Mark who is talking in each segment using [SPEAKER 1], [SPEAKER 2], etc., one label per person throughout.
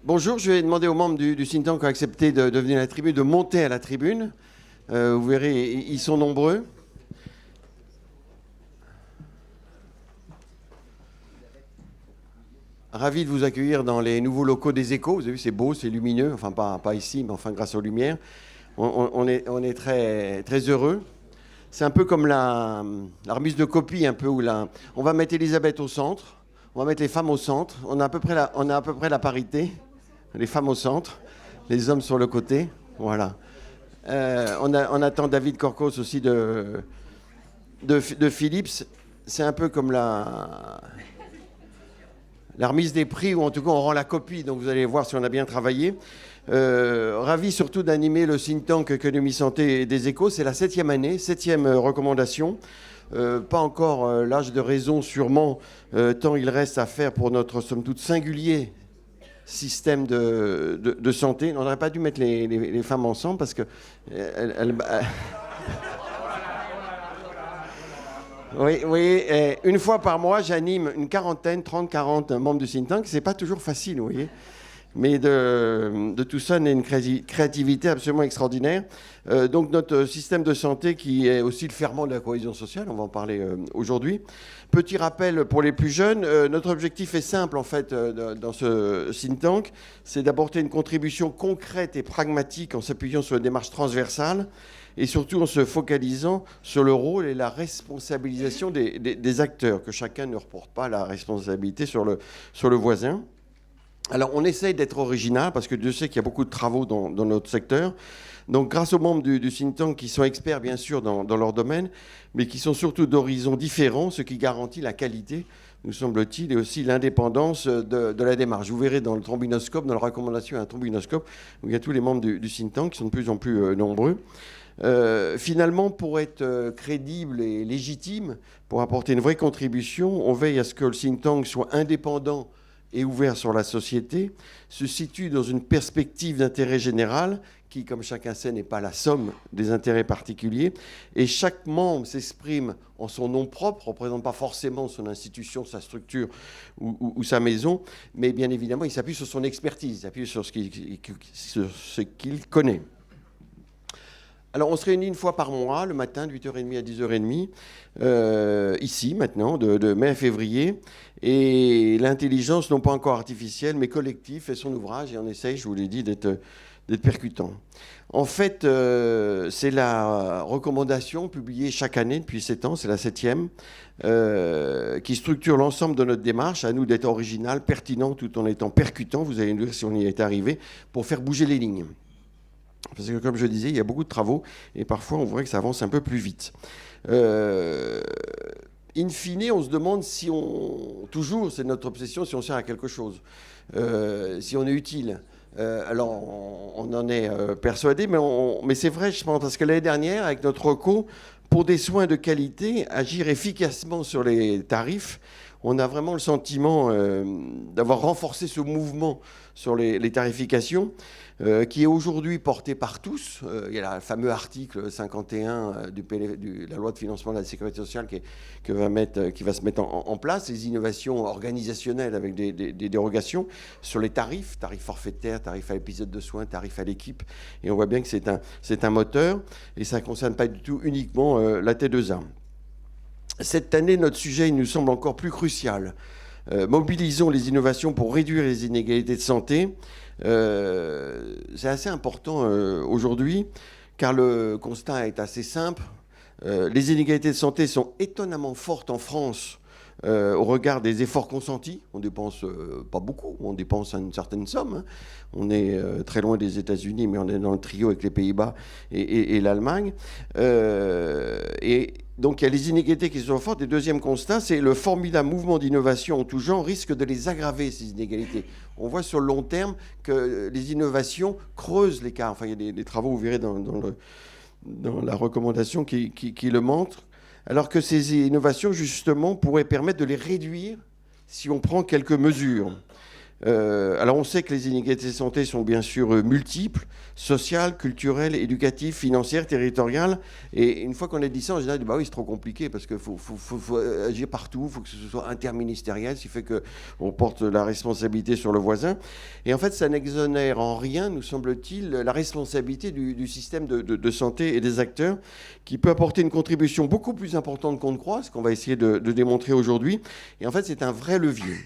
[SPEAKER 1] Bonjour, je vais demander aux membres du think tank qui ont accepté de venir à la tribune de monter à la tribune. Vous verrez, ils sont nombreux. Ravi de vous accueillir dans les nouveaux locaux des Échos. Vous avez vu, c'est beau, c'est lumineux. Enfin, pas ici, mais enfin grâce aux lumières. On est très, très heureux. C'est un peu comme la remise de copie, un peu où on va mettre Elisabeth au centre, on va mettre les femmes au centre. On a à peu près la parité. Les femmes au centre, les hommes sur le côté. Voilà. On attend David Corcos aussi de Philips. C'est un peu comme la remise des prix, ou en tout cas on rend la copie, donc vous allez voir si on a bien travaillé. Ravi surtout d'animer le think tank économie santé des Échos. C'est la 7e année, 7e recommandation. Pas encore l'âge de raison sûrement, tant il reste à faire pour notre somme toute singulier système de santé. On n'aurait pas dû mettre les femmes ensemble parce que oui, une fois par mois, j'anime une quarantaine, 30-40 membres du think tank. C'est pas toujours facile, vous voyez. Mais de tout ça, on a une créativité absolument extraordinaire. Donc notre système de santé qui est aussi le ferment de la cohésion sociale, on va en parler aujourd'hui. Petit rappel pour les plus jeunes, notre objectif est simple en fait dans ce think tank, c'est d'apporter une contribution concrète et pragmatique en s'appuyant sur une démarche transversale et surtout en se focalisant sur le rôle et la responsabilisation des acteurs, que chacun ne reporte pas la responsabilité sur le voisin. Alors, on essaye d'être original parce que Dieu sait qu'il y a beaucoup de travaux dans notre secteur. Donc, grâce aux membres du think tank qui sont experts, bien sûr, dans leur domaine, mais qui sont surtout d'horizons différents, ce qui garantit la qualité, nous semble-t-il, et aussi l'indépendance de la démarche. Vous verrez dans le trombinoscope, dans la recommandation, il y a un trombinoscope où il y a tous les membres du think tank qui sont de plus en plus nombreux. Finalement, pour être crédible et légitime, pour apporter une vraie contribution, on veille à ce que le think tank soit indépendant et ouvert sur la société, se situe dans une perspective d'intérêt général qui, comme chacun sait, n'est pas la somme des intérêts particuliers. Et chaque membre s'exprime en son nom propre, ne représente pas forcément son institution, sa structure ou sa maison, mais bien évidemment, il s'appuie sur son expertise, il s'appuie sur ce qu'il connaît. Alors, on se réunit une fois par mois, le matin, de 8h30 à 10h30, ici, maintenant, de mai à février. Et l'intelligence, non pas encore artificielle, mais collective, fait son ouvrage. Et on essaye, je vous l'ai dit, d'être percutant. En fait, c'est la recommandation publiée chaque année depuis 7 ans, c'est la 7e, qui structure l'ensemble de notre démarche. À nous d'être original, pertinent, tout en étant percutant. Vous allez nous dire si on y est arrivé, pour faire bouger les lignes. Parce que, comme je disais, il y a beaucoup de travaux et parfois, on voudrait que ça avance un peu plus vite. In fine, on se demande si toujours, c'est notre obsession, si on sert à quelque chose, si on est utile. Alors, on en est persuadé, mais c'est vrai, je pense, parce que l'année dernière, avec notre reco, pour des soins de qualité, agir efficacement sur les tarifs, on a vraiment le sentiment d'avoir renforcé ce mouvement sur les tarifications, qui est aujourd'hui porté par tous. Il y a le fameux article 51 de la loi de financement de la sécurité sociale qui va se mettre en place, les innovations organisationnelles avec des dérogations sur les tarifs forfaitaires, tarifs à l'épisode de soins, tarifs à l'équipe. Et on voit bien que c'est un moteur, et ça ne concerne pas du tout uniquement la T2A. Cette année, notre sujet il nous semble encore plus crucial. Mobilisons les innovations pour réduire les inégalités de santé. C'est assez important aujourd'hui, car le constat est assez simple. Les inégalités de santé sont étonnamment fortes en France au regard des efforts consentis. On dépense pas beaucoup, on dépense une certaine somme. Hein. On est très loin des États-Unis, mais on est dans le trio avec les Pays-Bas et l'Allemagne. Et donc il y a les inégalités qui sont fortes. Et deuxième constat, c'est le formidable mouvement d'innovation en tout genre risque de les aggraver, ces inégalités. On voit sur le long terme que les innovations creusent l'écart. Enfin, il y a des travaux, vous verrez dans la recommandation qui le montrent. Alors que ces innovations, justement, pourraient permettre de les réduire si on prend quelques mesures. Alors on sait que les inégalités de santé sont bien sûr multiples, sociales, culturelles, éducatives, financières, territoriales. Et une fois qu'on a dit ça, en général, on dit, bah oui, c'est trop compliqué parce qu'il faut agir partout, il faut que ce soit interministériel, ce qui fait qu'on porte la responsabilité sur le voisin. Et en fait, ça n'exonère en rien, nous semble-t-il, la responsabilité du système de santé et des acteurs, qui peut apporter une contribution beaucoup plus importante qu'on ne croit, ce qu'on va essayer de démontrer aujourd'hui. Et en fait, c'est un vrai levier.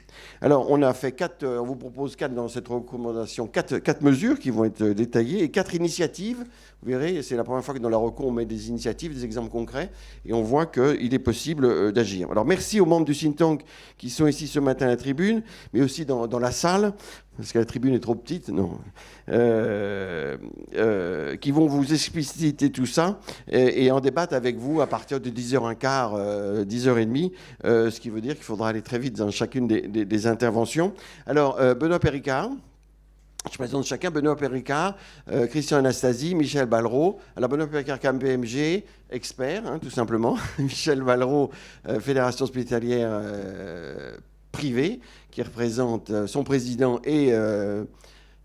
[SPEAKER 1] Alors, on a fait on vous propose dans cette recommandation, quatre mesures qui vont être détaillées et 4 initiatives. Vous verrez, c'est la première fois que dans la reco, on met des initiatives, des exemples concrets, et on voit qu'il est possible d'agir. Alors, merci aux membres du think tank qui sont ici ce matin à la tribune, mais aussi dans la salle, parce que la tribune est trop petite, non, qui vont vous expliciter tout ça et en débattre avec vous à partir de 10h15, 10h30, ce qui veut dire qu'il faudra aller très vite dans chacune des interventions. Alors, Benoît Péricard. Je présente chacun: Benoît Péricard, Christian Anastasie, Michel Ballereau. Alors Benoît Péricard, KPMG, expert, tout simplement. Michel Ballereau, Fédération hospitalière privée, qui représente son président, et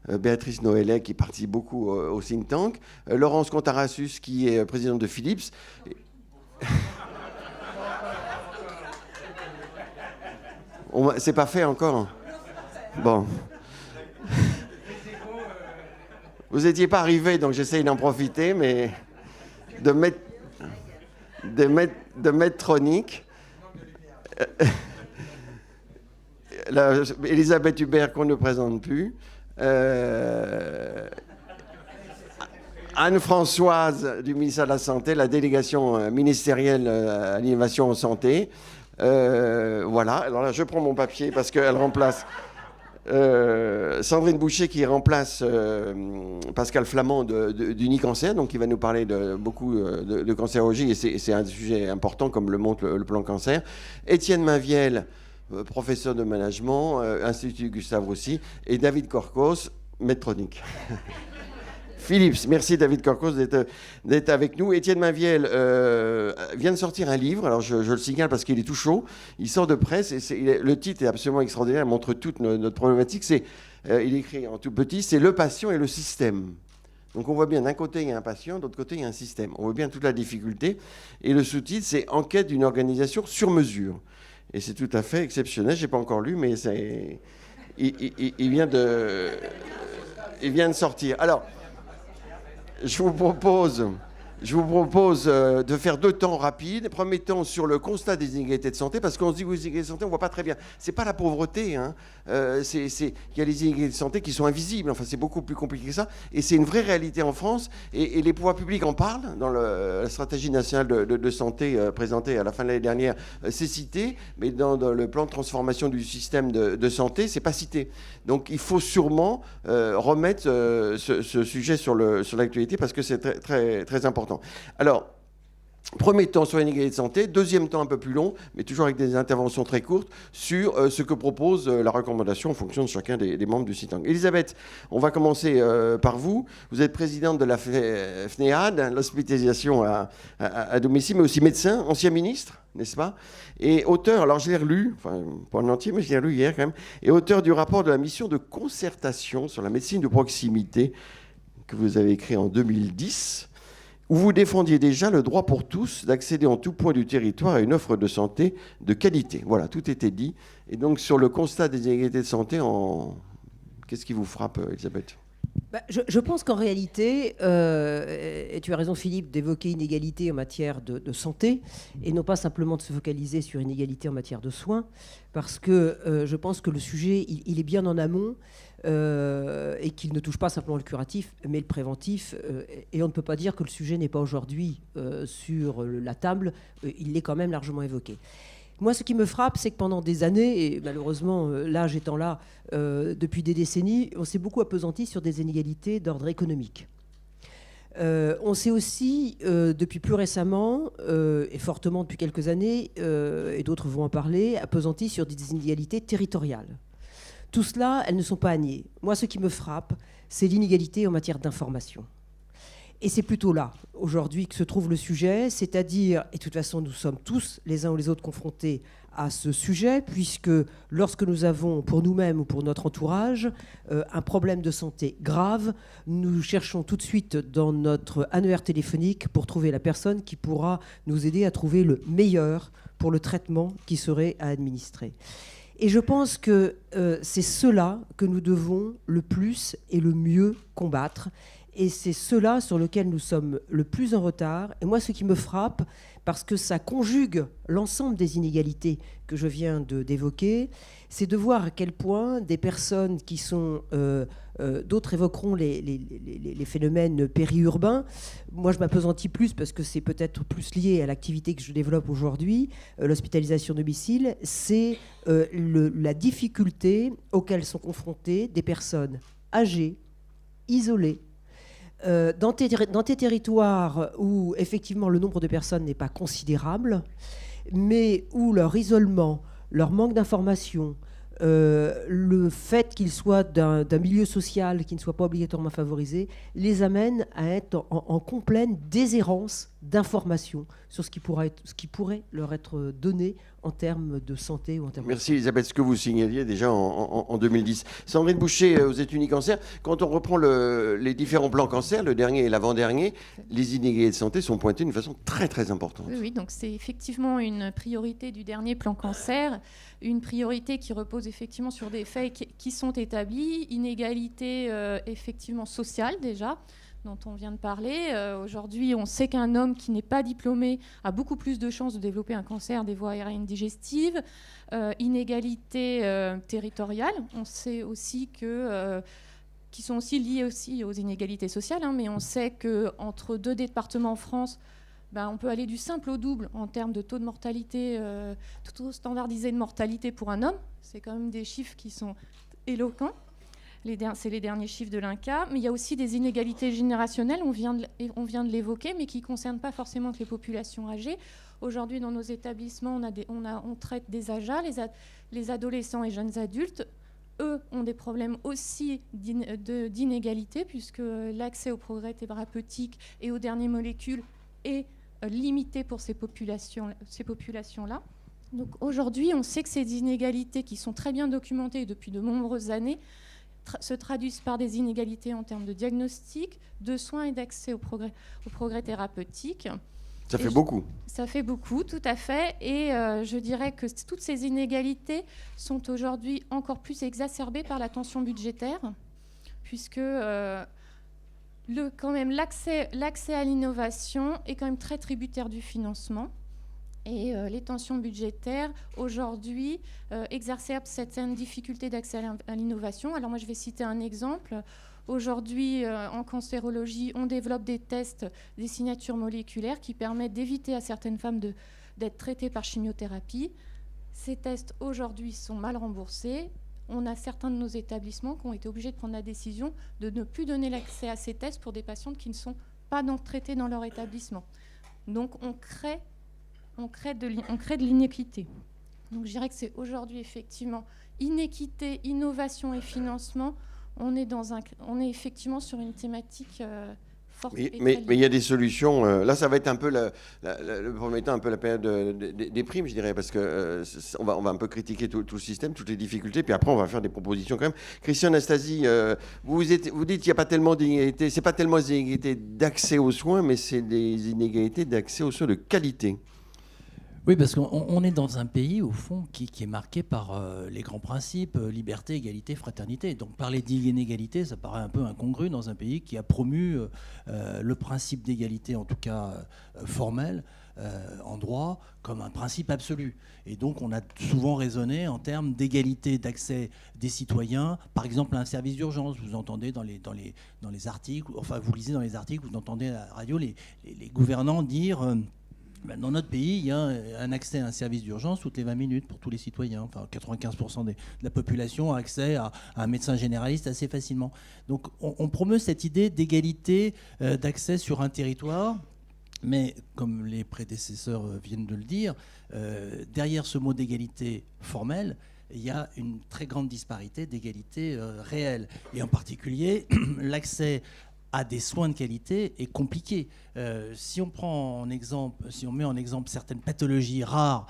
[SPEAKER 1] Béatrice Noëllet, qui participe beaucoup au think tank. Laurence Contarassus, qui est présidente de Philips. C'est pas fait encore? Bon. Vous n'étiez pas arrivé, donc j'essaye d'en profiter, mais de Medtronic. Elisabeth Hubert, qu'on ne présente plus. Anne-Françoise du ministère de la Santé, la délégation ministérielle à l'innovation en santé. Voilà, alors là, je prends mon papier parce qu'elle remplace... Sandrine Boucher, qui remplace Pascal Flamand d'Unicancer, donc qui va nous parler beaucoup de cancérologie, et c'est un sujet important comme le montre le plan cancer. Étienne Mainviel, professeur de management, Institut Gustave Roussy, et David Corcos, Medtronic. Philips, merci David Corcos d'être avec nous. Étienne Mainviel vient de sortir un livre, alors je le signale parce qu'il est tout chaud. Il sort de presse, et le titre est absolument extraordinaire, il montre toute notre problématique. Il écrit en tout petit, c'est Le patient et le système. Donc on voit bien, d'un côté il y a un patient, de l'autre côté il y a un système. On voit bien toute la difficulté. Et le sous-titre, c'est Enquête d'une organisation sur mesure. Et c'est tout à fait exceptionnel, je n'ai pas encore lu, mais il vient de sortir. Alors, je vous propose de faire 2 temps rapides. Premier temps sur le constat des inégalités de santé, parce qu'on se dit que les inégalités de santé, on ne voit pas très bien. Ce n'est pas la pauvreté. Il y a les inégalités de santé qui sont invisibles. Enfin, c'est beaucoup plus compliqué que ça. Et c'est une vraie réalité en France. Et les pouvoirs publics en parlent. Dans la stratégie nationale de santé présentée à la fin de l'année dernière, c'est cité. Mais dans le plan de transformation du système de santé, ce n'est pas cité. Donc il faut sûrement remettre ce sujet sur l'actualité, parce que c'est très, très, très important. Alors, premier temps sur l'inégalité de santé, deuxième temps un peu plus long, mais toujours avec des interventions très courtes, sur ce que propose la recommandation en fonction de chacun des membres du think tank. Elisabeth, on va commencer par vous. Vous êtes présidente de la FNEAD, l'hospitalisation à domicile, mais aussi médecin, ancien ministre, n'est-ce pas? Et auteur, alors je l'ai relu, enfin pas en entier, mais je l'ai relu hier quand même, et auteur du rapport de la mission de concertation sur la médecine de proximité que vous avez écrit en 2010, où vous défendiez déjà le droit pour tous d'accéder en tout point du territoire à une offre de santé de qualité. Voilà, tout était dit. Et donc, sur le constat des inégalités de santé, qu'est-ce qui vous frappe, Elisabeth ?
[SPEAKER 2] Je pense qu'en réalité, et tu as raison Philippe, d'évoquer inégalité en matière de santé, et non pas simplement de se focaliser sur inégalité en matière de soins, parce que je pense que le sujet, il est bien en amont, et qu'il ne touche pas simplement le curatif, mais le préventif. Et on ne peut pas dire que le sujet n'est pas aujourd'hui sur la table, il l'est quand même largement évoqué. Moi, ce qui me frappe, c'est que pendant des années, et malheureusement, l'âge étant là, depuis des décennies, on s'est beaucoup appesanti sur des inégalités d'ordre économique. On s'est aussi, depuis plus récemment, et fortement depuis quelques années, et d'autres vont en parler, appesanti sur des inégalités territoriales. Tout cela, elles ne sont pas à nier. Moi, ce qui me frappe, c'est l'inégalité en matière d'information. Et c'est plutôt là, aujourd'hui, que se trouve le sujet, c'est-à-dire, et de toute façon, nous sommes tous les uns ou les autres confrontés à ce sujet, puisque lorsque nous avons, pour nous-mêmes ou pour notre entourage, un problème de santé grave, nous cherchons tout de suite dans notre annuaire téléphonique pour trouver la personne qui pourra nous aider à trouver le meilleur pour le traitement qui serait à administrer. Et je pense que c'est cela que nous devons le plus et le mieux combattre. Et c'est cela sur lequel nous sommes le plus en retard. Et moi, ce qui me frappe, parce que ça conjugue l'ensemble des inégalités que je viens d'évoquer, c'est de voir à quel point des personnes qui sont... d'autres évoqueront les phénomènes périurbains. Moi, je m'appesantis plus parce que c'est peut-être plus lié à l'activité que je développe aujourd'hui, l'hospitalisation domicile. C'est la difficulté auxquelles sont confrontées des personnes âgées, isolées, dans tes territoires où effectivement le nombre de personnes n'est pas considérable, mais où leur isolement, leur manque d'information, le fait qu'ils soient d'un milieu social qui ne soit pas obligatoirement favorisé, les amène à être en complète déshérence d'informations sur ce qui pourrait leur être donné en termes de santé ou en termes.
[SPEAKER 1] Merci Elisabeth, ce que vous signaliez déjà en 2010. Sandrine Boucher, aux États-Unis Cancer, quand on reprend les différents plans cancer, le dernier et l'avant-dernier, les inégalités de santé sont pointées d'une façon très très importante.
[SPEAKER 3] Oui, donc c'est effectivement une priorité du dernier plan cancer, une priorité qui repose effectivement sur des faits qui sont établis, inégalité effectivement sociale déjà, dont on vient de parler. Aujourd'hui, on sait qu'un homme qui n'est pas diplômé a beaucoup plus de chances de développer un cancer des voies aériennes digestives. Inégalité territoriale. On sait aussi que... qui sont aussi liées aussi aux inégalités sociales, mais on sait qu'entre 2 départements en France, on peut aller du simple au double en termes de taux de mortalité, taux standardisé de mortalité pour un homme. C'est quand même des chiffres qui sont éloquents. C'est les derniers chiffres de l'INCa, mais il y a aussi des inégalités générationnelles, on vient de l'évoquer, mais qui ne concernent pas forcément que les populations âgées. Aujourd'hui, dans nos établissements, on traite des AJA, les adolescents et jeunes adultes. Eux ont des problèmes aussi d'inégalité, puisque l'accès aux progrès thérapeutiques et aux dernières molécules est limité pour ces populations-là. Donc aujourd'hui, on sait que ces inégalités, qui sont très bien documentées depuis de nombreuses années, se traduisent par des inégalités en termes de diagnostic, de soins et d'accès aux progrès thérapeutiques.
[SPEAKER 1] Ça fait beaucoup.
[SPEAKER 3] Ça fait beaucoup, tout à fait. Et je dirais que toutes ces inégalités sont aujourd'hui encore plus exacerbées par la tension budgétaire, puisque quand même, l'accès à l'innovation est quand même très tributaire du financement. Et les tensions budgétaires, aujourd'hui, exacerbent certaines difficultés d'accès à l'innovation. Alors moi, je vais citer un exemple. Aujourd'hui, en cancérologie, on développe des tests, des signatures moléculaires qui permettent d'éviter à certaines femmes d'être traitées par chimiothérapie. Ces tests, aujourd'hui, sont mal remboursés. On a certains de nos établissements qui ont été obligés de prendre la décision de ne plus donner l'accès à ces tests pour des patientes qui ne sont pas traitées dans leur établissement. Donc, on crée de l'inéquité. Donc je dirais que c'est aujourd'hui effectivement inéquité, innovation et financement. On est effectivement sur une thématique forte.
[SPEAKER 1] Mais il y a des solutions. Là, ça va être un peu le premier temps, un peu la période des primes, je dirais, parce que on va un peu critiquer tout le système, toutes les difficultés, puis après on va faire des propositions quand même. Christian Anastasie, vous dites qu'il n'y a pas tellement d'inégalités. C'est pas tellement des inégalités d'accès aux soins, mais c'est des inégalités d'accès aux soins de qualité.
[SPEAKER 4] Oui, parce qu'on est dans un pays, au fond, qui est marqué par les grands principes, liberté, égalité, fraternité. Donc parler d'inégalité, ça paraît un peu incongru dans un pays qui a promu le principe d'égalité, en tout cas formel, en droit, comme un principe absolu. Et donc on a souvent raisonné en termes d'égalité d'accès des citoyens, par exemple à un service d'urgence. Vous entendez dans les articles, enfin vous lisez dans les articles, vous entendez à la radio les gouvernants dire... dans notre pays, il y a un accès à un service d'urgence toutes les 20 minutes pour tous les citoyens. Enfin, 95% de la population a accès à un médecin généraliste assez facilement. Donc, on promeut cette idée d'égalité d'accès sur un territoire. Mais, comme les prédécesseurs viennent de le dire, derrière ce mot d'égalité formelle, il y a une très grande disparité d'égalité réelle. Et en particulier, l'accès à des soins de qualité est compliqué. Si on met en exemple certaines pathologies rares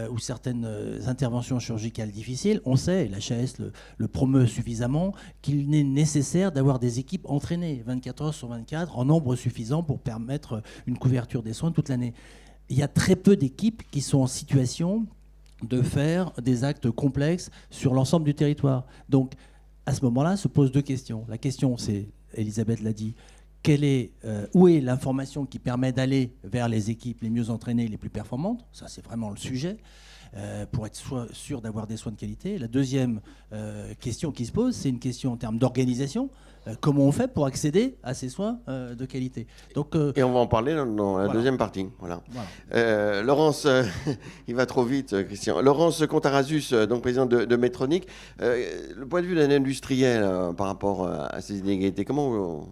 [SPEAKER 4] ou certaines interventions chirurgicales difficiles, on sait, et l'HAS le promeut suffisamment, qu'il est nécessaire d'avoir des équipes entraînées 24 heures sur 24 en nombre suffisant pour permettre une couverture des soins toute l'année. Il y a très peu d'équipes qui sont en situation de faire des actes complexes sur l'ensemble du territoire. Donc, à ce moment-là, se posent deux questions. La question, c'est, Elisabeth l'a dit, où est l'information qui permet d'aller vers les équipes les mieux entraînées, les plus performantes? Ça, c'est vraiment le sujet, pour être sûr d'avoir des soins de qualité. La deuxième question qui se pose, c'est une question en termes d'organisation. Comment on fait pour accéder à ces soins de qualité? Donc,
[SPEAKER 1] et on va en parler dans la deuxième partie. Voilà. Laurence, il va trop vite, Christian. Laurence Contarazus, donc présidente de Medtronic. Le point de vue d'un industriel par rapport à ces inégalités,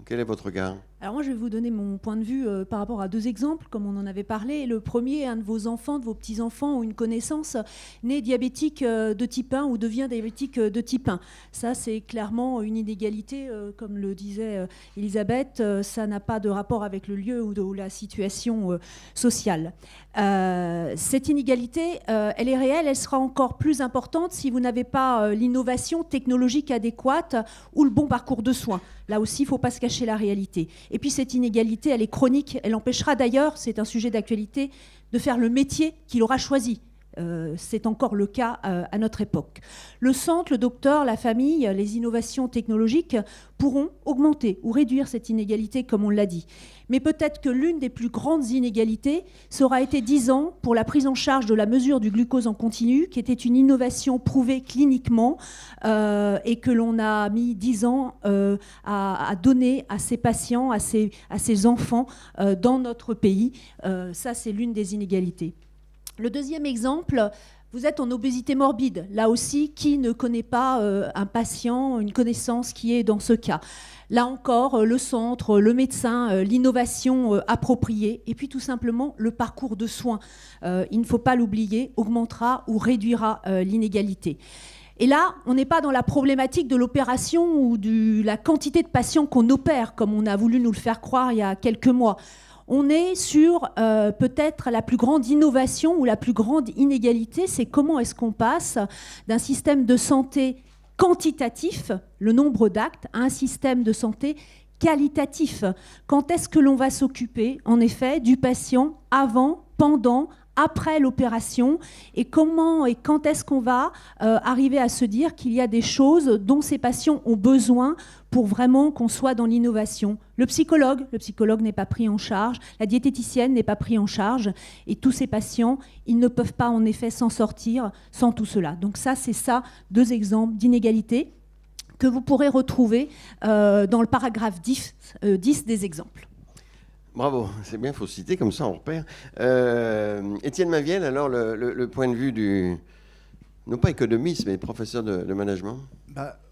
[SPEAKER 1] quel est votre regard?
[SPEAKER 5] Alors moi, je vais vous donner mon point de vue par rapport à deux exemples, comme on en avait parlé. Le premier, un de vos enfants, de vos petits-enfants ou une connaissance naît diabétique de type 1 ou devient diabétique de type 1. Ça, c'est clairement une inégalité, comme le disait Elisabeth. Ça n'a pas de rapport avec le lieu ou la situation sociale. Cette inégalité, elle est réelle, elle sera encore plus importante si vous n'avez pas l'innovation technologique adéquate ou le bon parcours de soins. Là aussi, il ne faut pas se cacher la réalité. Et puis cette inégalité, elle est chronique. Elle empêchera d'ailleurs, c'est un sujet d'actualité, de faire le métier qu'il aura choisi. C'est encore le cas à notre époque. Le centre, le docteur, la famille, les innovations technologiques pourront augmenter ou réduire cette inégalité, comme on l'a dit. Mais peut-être que l'une des plus grandes inégalités, ça aura été 10 ans pour la prise en charge de la mesure du glucose en continu, qui était une innovation prouvée cliniquement et que l'on a mis 10 ans à donner à ces patients, à ces enfants dans notre pays. Ça, c'est l'une des inégalités. Le deuxième exemple, vous êtes en obésité morbide. Là aussi, qui ne connaît pas un patient, une connaissance qui est dans ce cas? Là encore, le centre, le médecin, l'innovation appropriée et puis tout simplement le parcours de soins, il ne faut pas l'oublier, augmentera ou réduira l'inégalité. Et là, on n'est pas dans la problématique de l'opération ou de la quantité de patients qu'on opère, comme on a voulu nous le faire croire il y a quelques mois. On est sur peut-être la plus grande innovation ou la plus grande inégalité, c'est comment est-ce qu'on passe d'un système de santé quantitatif, le nombre d'actes, à un système de santé qualitatif. Quand est-ce que l'on va s'occuper, en effet, du patient avant, pendant, après l'opération, et comment et quand est-ce qu'on va arriver à se dire qu'il y a des choses dont ces patients ont besoin pour vraiment qu'on soit dans l'innovation. Le psychologue n'est pas pris en charge, la diététicienne n'est pas prise en charge, et tous ces patients, ils ne peuvent pas en effet s'en sortir sans tout cela. Donc ça, c'est ça, deux exemples d'inégalité que vous pourrez retrouver dans le paragraphe 10 des exemples.
[SPEAKER 1] Bravo, c'est bien, il faut citer, comme ça on repère. Étienne Maviel, alors le point de vue du, non pas économiste, mais professeur de management.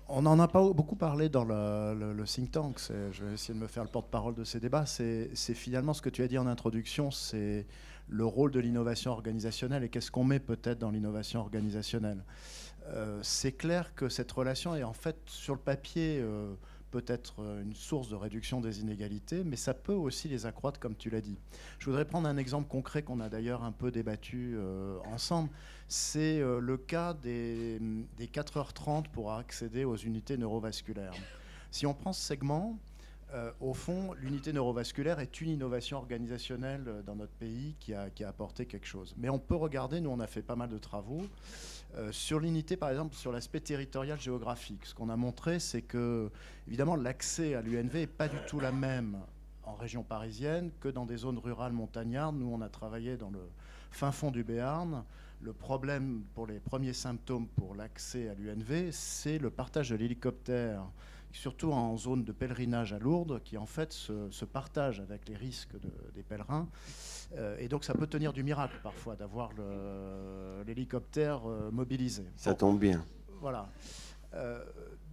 [SPEAKER 6] On n'en a pas beaucoup parlé dans le think tank. Je vais essayer de me faire le porte-parole de ces débats. C'est finalement ce que tu as dit en introduction, c'est le rôle de l'innovation organisationnelle et qu'est-ce qu'on met peut-être dans l'innovation organisationnelle. C'est clair que cette relation est en fait sur le papier peut-être une source de réduction des inégalités, mais ça peut aussi les accroître, comme tu l'as dit. Je voudrais prendre un exemple concret qu'on a d'ailleurs un peu débattu ensemble. C'est le cas des 4h30 pour accéder aux unités neurovasculaires. Si on prend ce segment, au fond, l'unité neurovasculaire est une innovation organisationnelle dans notre pays qui a apporté quelque chose. Mais on peut regarder, nous on a fait pas mal de travaux, sur l'unité par exemple, sur l'aspect territorial géographique. Ce qu'on a montré, c'est que évidemment l'accès à l'UNV n'est pas du tout la même en région parisienne que dans des zones rurales montagnardes. Nous on a travaillé dans le fin fond du Béarn. Le problème pour les premiers symptômes pour l'accès à l'UNV, c'est le partage de l'hélicoptère, surtout en zone de pèlerinage à Lourdes, qui en fait se partage avec les risques des pèlerins. Et donc ça peut tenir du miracle parfois d'avoir l'hélicoptère mobilisé.
[SPEAKER 1] Ça tombe bien.
[SPEAKER 6] Voilà.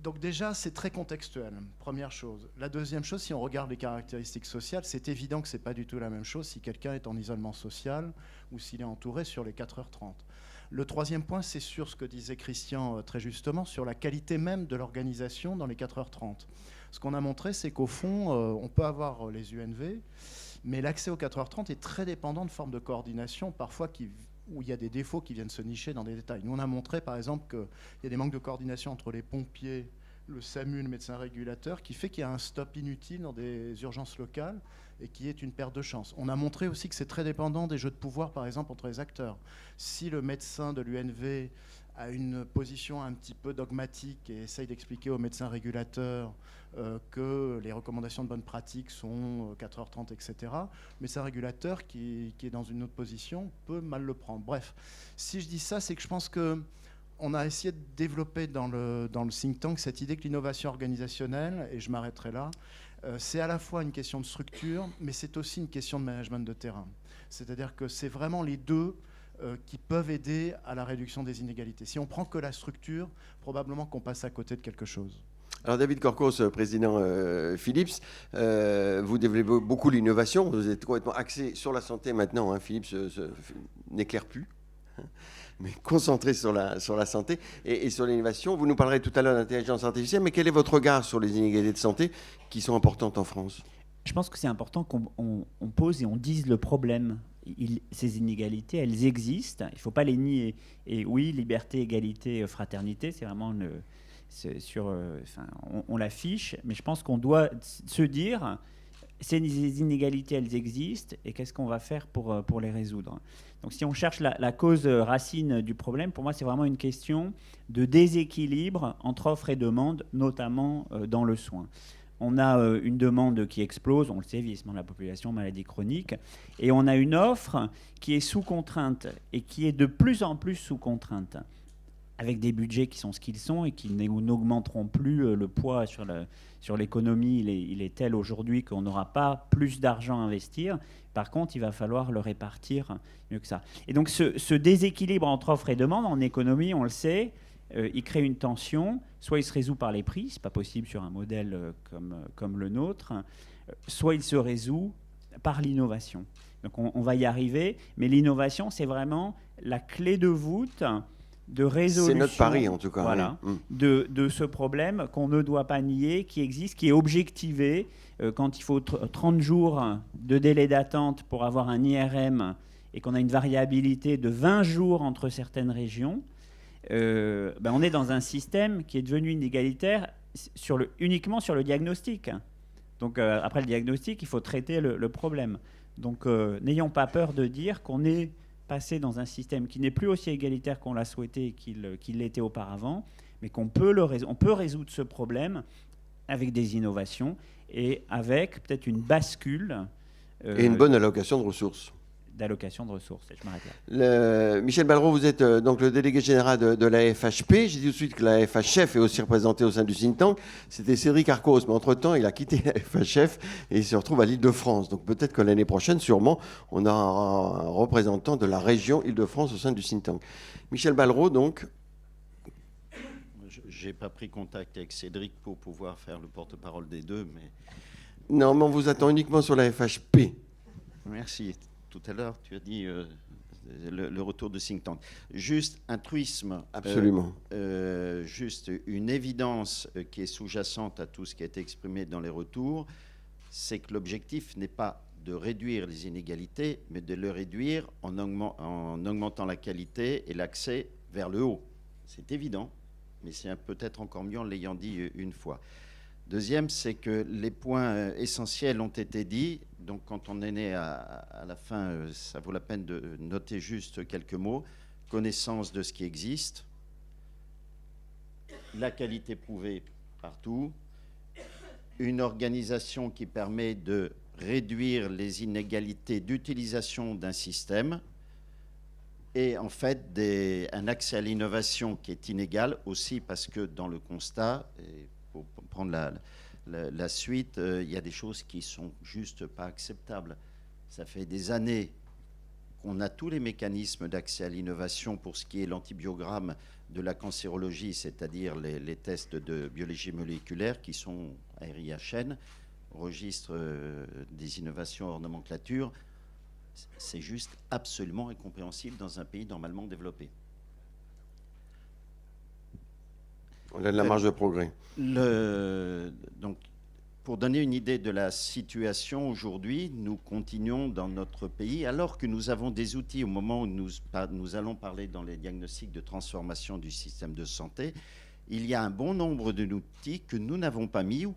[SPEAKER 6] Donc déjà, c'est très contextuel, première chose. La deuxième chose, si on regarde les caractéristiques sociales, c'est évident que ce n'est pas du tout la même chose si quelqu'un est en isolement social ou s'il est entouré sur les 4h30. Le troisième point, c'est sur ce que disait Christian très justement, sur la qualité même de l'organisation dans les 4h30. Ce qu'on a montré, c'est qu'au fond, on peut avoir les UNV, mais l'accès aux 4h30 est très dépendant de formes de coordination, parfois où il y a des défauts qui viennent se nicher dans des détails. Nous, on a montré, par exemple, qu'il y a des manques de coordination entre les pompiers, le SAMU, le médecin régulateur, qui fait qu'il y a un stop inutile dans des urgences locales et qui est une perte de chance. On a montré aussi que c'est très dépendant des jeux de pouvoir, par exemple, entre les acteurs. Si le médecin de l'UNV a une position un petit peu dogmatique et essaye d'expliquer au médecin régulateur que les recommandations de bonne pratique sont 4h30, etc., mais c'est un régulateur qui est dans une autre position peut mal le prendre. Bref, si je dis ça, c'est que je pense qu'on a essayé de développer dans le think tank cette idée que l'innovation organisationnelle, et je m'arrêterai là, c'est à la fois une question de structure, mais c'est aussi une question de management de terrain. C'est-à-dire que c'est vraiment les deux qui peuvent aider à la réduction des inégalités. Si on prend que la structure, probablement qu'on passe à côté de quelque chose.
[SPEAKER 1] Alors David Corcos, président Philips, vous développez beaucoup l'innovation, vous êtes complètement axé sur la santé maintenant, hein. Philips n'éclaire plus, mais concentré sur la santé et sur l'innovation. Vous nous parlerez tout à l'heure d'intelligence artificielle, mais quel est votre regard sur les inégalités de santé qui sont importantes en France ?
[SPEAKER 7] Je pense que c'est important qu'on pose et on dise le problème. Ces inégalités, elles existent, il ne faut pas les nier. Et oui, liberté, égalité, fraternité, c'est vraiment on l'affiche, mais je pense qu'on doit se dire, ces inégalités, elles existent, et qu'est-ce qu'on va faire pour les résoudre. Donc si on cherche la cause racine du problème, pour moi, c'est vraiment une question de déséquilibre entre offre et demande, notamment dans le soin. On a une demande qui explose, on le sait, vieillissement de la population, maladies chroniques, et on a une offre qui est sous contrainte et qui est de plus en plus sous contrainte, avec des budgets qui sont ce qu'ils sont et qui n'augmenteront plus. Le poids sur l'économie, il est tel aujourd'hui qu'on n'aura pas plus d'argent à investir. Par contre, il va falloir le répartir mieux que ça. Et donc ce déséquilibre entre offre et demande en économie, on le sait, il crée une tension. Soit il se résout par les prix, c'est pas possible sur un modèle comme le nôtre, soit il se résout par l'innovation. Donc on va y arriver, mais l'innovation, c'est vraiment la clé de voûte de résolution.
[SPEAKER 1] C'est notre pari en tout cas.
[SPEAKER 7] Voilà,
[SPEAKER 1] oui.
[SPEAKER 7] de ce problème qu'on ne doit pas nier, qui existe, qui est objectivé. Quand il faut 30 jours de délai d'attente pour avoir un IRM et qu'on a une variabilité de 20 jours entre certaines régions, on est dans un système qui est devenu inégalitaire uniquement sur le diagnostic. Donc après le diagnostic, il faut traiter le problème. Donc n'ayons pas peur de dire qu'on est passé dans un système qui n'est plus aussi égalitaire qu'on l'a souhaité qu'il l'était auparavant, mais qu'on peut résoudre ce problème avec des innovations et avec peut-être une bascule.
[SPEAKER 1] Et une bonne allocation de ressources.
[SPEAKER 7] D'allocation de ressources. Et je m'arrête là.
[SPEAKER 1] Michel Ballereau, vous êtes donc le délégué général de la FHP. J'ai dit tout de suite que la FHF est aussi représentée au sein du think tank. C'était Cédric Arcos, mais entre-temps, il a quitté la FHF et il se retrouve à l'Île-de-France. Donc peut-être que l'année prochaine, sûrement, on aura un représentant de la région Île-de-France au sein du think tank. Michel Ballereau, donc.
[SPEAKER 8] Je n'ai pas pris contact avec Cédric pour pouvoir faire le porte-parole des deux, mais...
[SPEAKER 1] Non, mais on vous attend uniquement sur la FHP.
[SPEAKER 8] Merci. Tout à l'heure, tu as dit le retour de think tank. Juste un truisme.
[SPEAKER 1] Absolument.
[SPEAKER 8] Juste une évidence qui est sous-jacente à tout ce qui a été exprimé dans les retours, c'est que l'objectif n'est pas de réduire les inégalités, mais de le réduire en augmentant la qualité et l'accès vers le haut. C'est évident, mais c'est peut-être encore mieux en l'ayant dit une fois. Deuxième, c'est que les points essentiels ont été dits. Donc, quand on est né à la fin, ça vaut la peine de noter juste quelques mots. Connaissance de ce qui existe, la qualité prouvée partout, une organisation qui permet de réduire les inégalités d'utilisation d'un système et en fait un accès à l'innovation qui est inégal aussi parce que dans le constat, et pour prendre la suite, il y a des choses qui sont juste pas acceptables. Ça fait des années qu'on a tous les mécanismes d'accès à l'innovation pour ce qui est l'antibiogramme de la cancérologie, c'est-à-dire les tests de biologie moléculaire qui sont RIHN, registre des innovations hors nomenclature. C'est juste absolument incompréhensible dans un pays normalement développé.
[SPEAKER 1] On a de la marge de progrès.
[SPEAKER 8] Donc, pour donner une idée de la situation aujourd'hui, nous continuons dans notre pays, alors que nous avons des outils au moment où nous allons parler dans les diagnostics de transformation du système de santé. Il y a un bon nombre d'outils que nous n'avons pas mis ou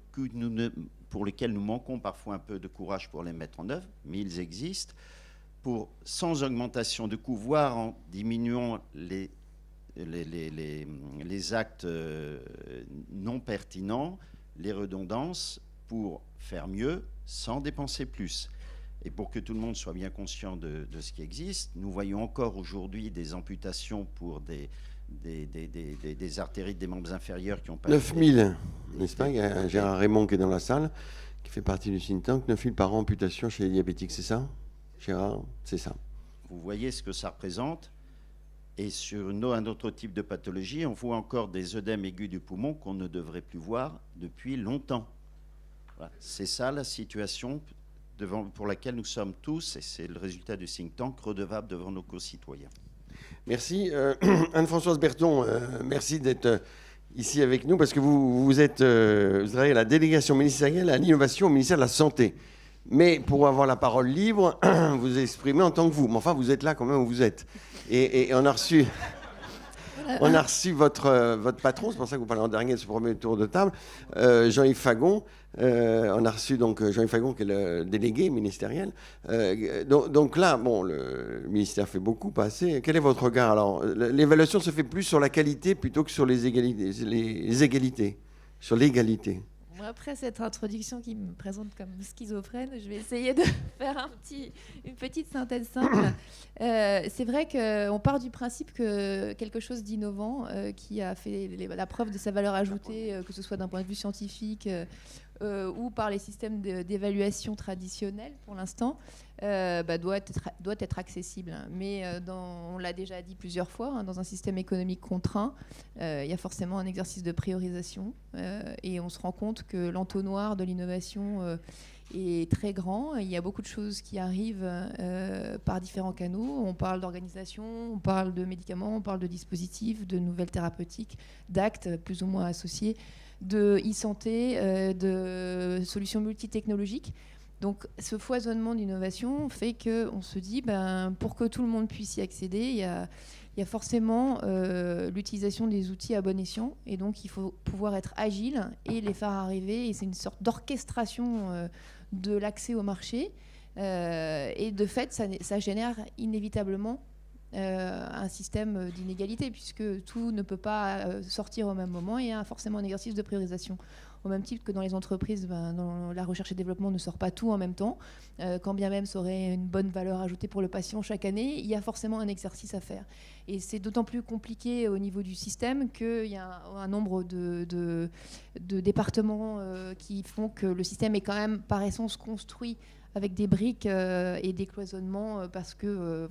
[SPEAKER 8] pour lesquels nous manquons parfois un peu de courage pour les mettre en œuvre, mais ils existent, sans augmentation de coûts, voire en diminuant les actes non pertinents, les redondances, pour faire mieux sans dépenser plus. Et pour que tout le monde soit bien conscient de ce qui existe, nous voyons encore aujourd'hui des amputations pour des artérites des membres inférieurs qui ont pas...
[SPEAKER 1] 9000, n'est-ce pas? Il y a Gérard Raymond qui est dans la salle, qui fait partie du think tank. 9000 par an amputation chez les diabétiques, c'est ça, Gérard? C'est ça.
[SPEAKER 8] Vous voyez ce que ça représente. Et sur un autre type de pathologie, on voit encore des œdèmes aigus du poumon qu'on ne devrait plus voir depuis longtemps. Voilà. C'est ça la situation pour laquelle nous sommes tous, et c'est le résultat du think tank, redevable devant nos concitoyens.
[SPEAKER 1] Merci. Anne-Françoise Berton, merci d'être ici avec nous, parce que vous travaillez à la délégation ministérielle à l'innovation au ministère de la Santé. Mais pour avoir la parole libre, vous exprimez en tant que vous. Mais enfin, vous êtes là quand même où vous êtes. Et on a reçu... On a reçu votre patron, c'est pour ça que vous parlez en dernier de ce premier tour de table, Jean-Yves Fagon. On a reçu donc Jean-Yves Fagon, qui est le délégué ministériel. Donc là, bon, le ministère fait beaucoup, pas assez. Quel est votre regard? Alors, l'évaluation se fait plus sur la qualité plutôt que sur les égalités, sur l'égalité.
[SPEAKER 9] Après cette introduction qui me présente comme schizophrène, je vais essayer de faire une petite synthèse simple. C'est vrai qu'on part du principe que quelque chose d'innovant, qui a fait la preuve de sa valeur ajoutée, que ce soit d'un point de vue scientifique ou par les systèmes d'évaluation traditionnels pour l'instant, doit être accessible. Mais on l'a déjà dit plusieurs fois, dans un système économique contraint, il y a forcément un exercice de priorisation et on se rend compte que l'entonnoir de l'innovation est très grand. Il y a beaucoup de choses qui arrivent par différents canaux. On parle d'organisation, on parle de médicaments, on parle de dispositifs, de nouvelles thérapeutiques, d'actes plus ou moins associés, de e-santé, de solutions multitechnologiques. Donc ce foisonnement d'innovation fait qu'on se dit, pour que tout le monde puisse y accéder, il y a forcément l'utilisation des outils à bon escient. Et donc il faut pouvoir être agile et les faire arriver. Et c'est une sorte d'orchestration de l'accès au marché. Et de fait, ça génère inévitablement un système d'inégalité, puisque tout ne peut pas sortir au même moment, et il y a forcément un exercice de priorisation. Au même titre que dans les entreprises, dans la recherche et développement, on ne sort pas tout en même temps. Quand bien même ça aurait une bonne valeur ajoutée pour le patient chaque année, il y a forcément un exercice à faire. Et c'est d'autant plus compliqué au niveau du système qu'il y a un nombre de départements qui font que le système est quand même par essence construit avec des briques et des cloisonnements parce que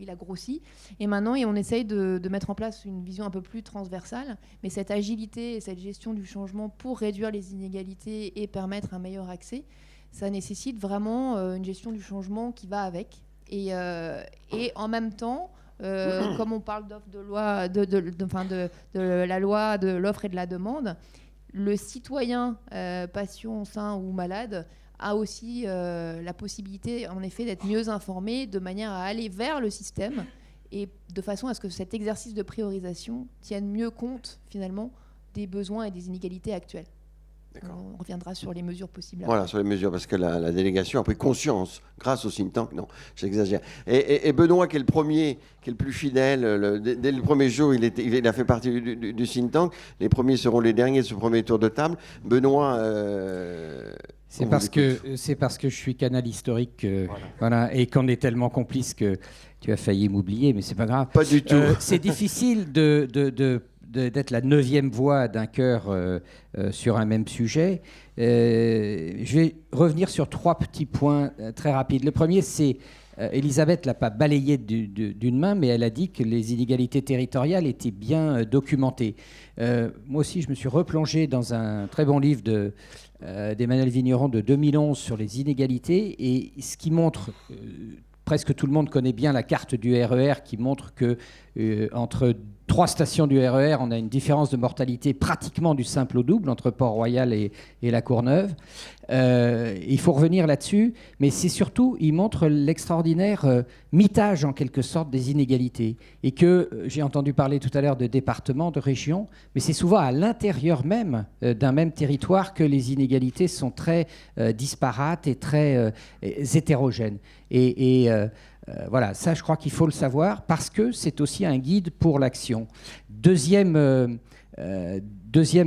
[SPEAKER 9] il a grossi. Et maintenant, on essaye de mettre en place une vision un peu plus transversale. Mais cette agilité et cette gestion du changement pour réduire les inégalités et permettre un meilleur accès, ça nécessite vraiment une gestion du changement qui va avec. Et en même temps, comme on parle d'offre de loi, de la loi de l'offre et de la demande, le citoyen, patient, sain ou malade, a aussi la possibilité, en effet, d'être mieux informé, de manière à aller vers le système et de façon à ce que cet exercice de priorisation tienne mieux compte, finalement, des besoins et des inégalités actuelles. On reviendra sur les mesures possibles.
[SPEAKER 1] Voilà, sur les mesures, parce que la délégation a pris conscience, grâce au think tank, non, j'exagère. Et Benoît, qui est le premier, qui est le plus fidèle, dès le premier jour, il a fait partie du think tank. Les premiers seront les derniers de ce premier tour de table. Benoît...
[SPEAKER 10] C'est parce que je suis canal historique, voilà, et qu'on est tellement complices que tu as failli m'oublier, mais c'est pas grave.
[SPEAKER 1] Pas du tout.
[SPEAKER 10] C'est difficile d'être la 9e voix d'un chœur sur un même sujet. Je vais revenir sur 3 petits points très rapides. Le premier, c'est Elisabeth l'a pas balayé d'une main, mais elle a dit que les inégalités territoriales étaient bien documentées. Moi aussi, je me suis replongé dans un très bon livre d'Emmanuel Vigneron de 2011 sur les inégalités, et ce qui montre, presque tout le monde connaît bien la carte du RER, qui montre que entre 3 stations du RER, on a une différence de mortalité pratiquement du simple au double entre Port-Royal et La Courneuve. Il faut revenir là-dessus, mais c'est surtout, il montre l'extraordinaire mitage en quelque sorte des inégalités. Et que j'ai entendu parler tout à l'heure de départements, de régions, mais c'est souvent à l'intérieur même d'un même territoire que les inégalités sont très disparates et très hétérogènes. Voilà, ça je crois qu'il faut le savoir parce que c'est aussi un guide pour l'action. Deuxième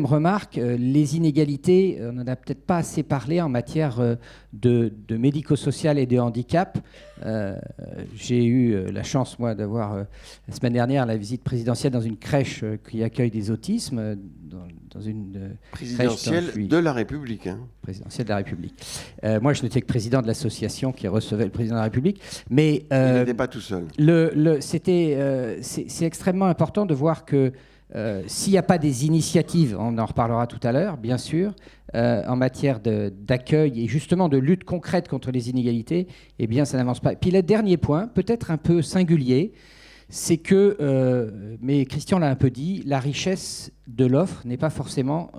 [SPEAKER 10] remarque, les inégalités, on n'en a peut-être pas assez parlé en matière de médico-social et de handicap. J'ai eu la chance, moi, d'avoir la semaine dernière la visite présidentielle dans une crèche qui accueille des autismes, dans une
[SPEAKER 1] présidentielle
[SPEAKER 10] crèche
[SPEAKER 1] de la République. Hein.
[SPEAKER 10] Présidentielle de la République. Moi, je n'étais que président de l'association qui recevait le président de la République. Mais,
[SPEAKER 1] il n'était pas tout seul.
[SPEAKER 10] C'est extrêmement important de voir que s'il n'y a pas des initiatives, on en reparlera tout à l'heure, bien sûr, en matière d'accueil et justement de lutte concrète contre les inégalités, eh bien, ça n'avance pas. Et puis le dernier point, peut-être un peu singulier, c'est que, mais Christian l'a un peu dit, la richesse de l'offre n'est pas forcément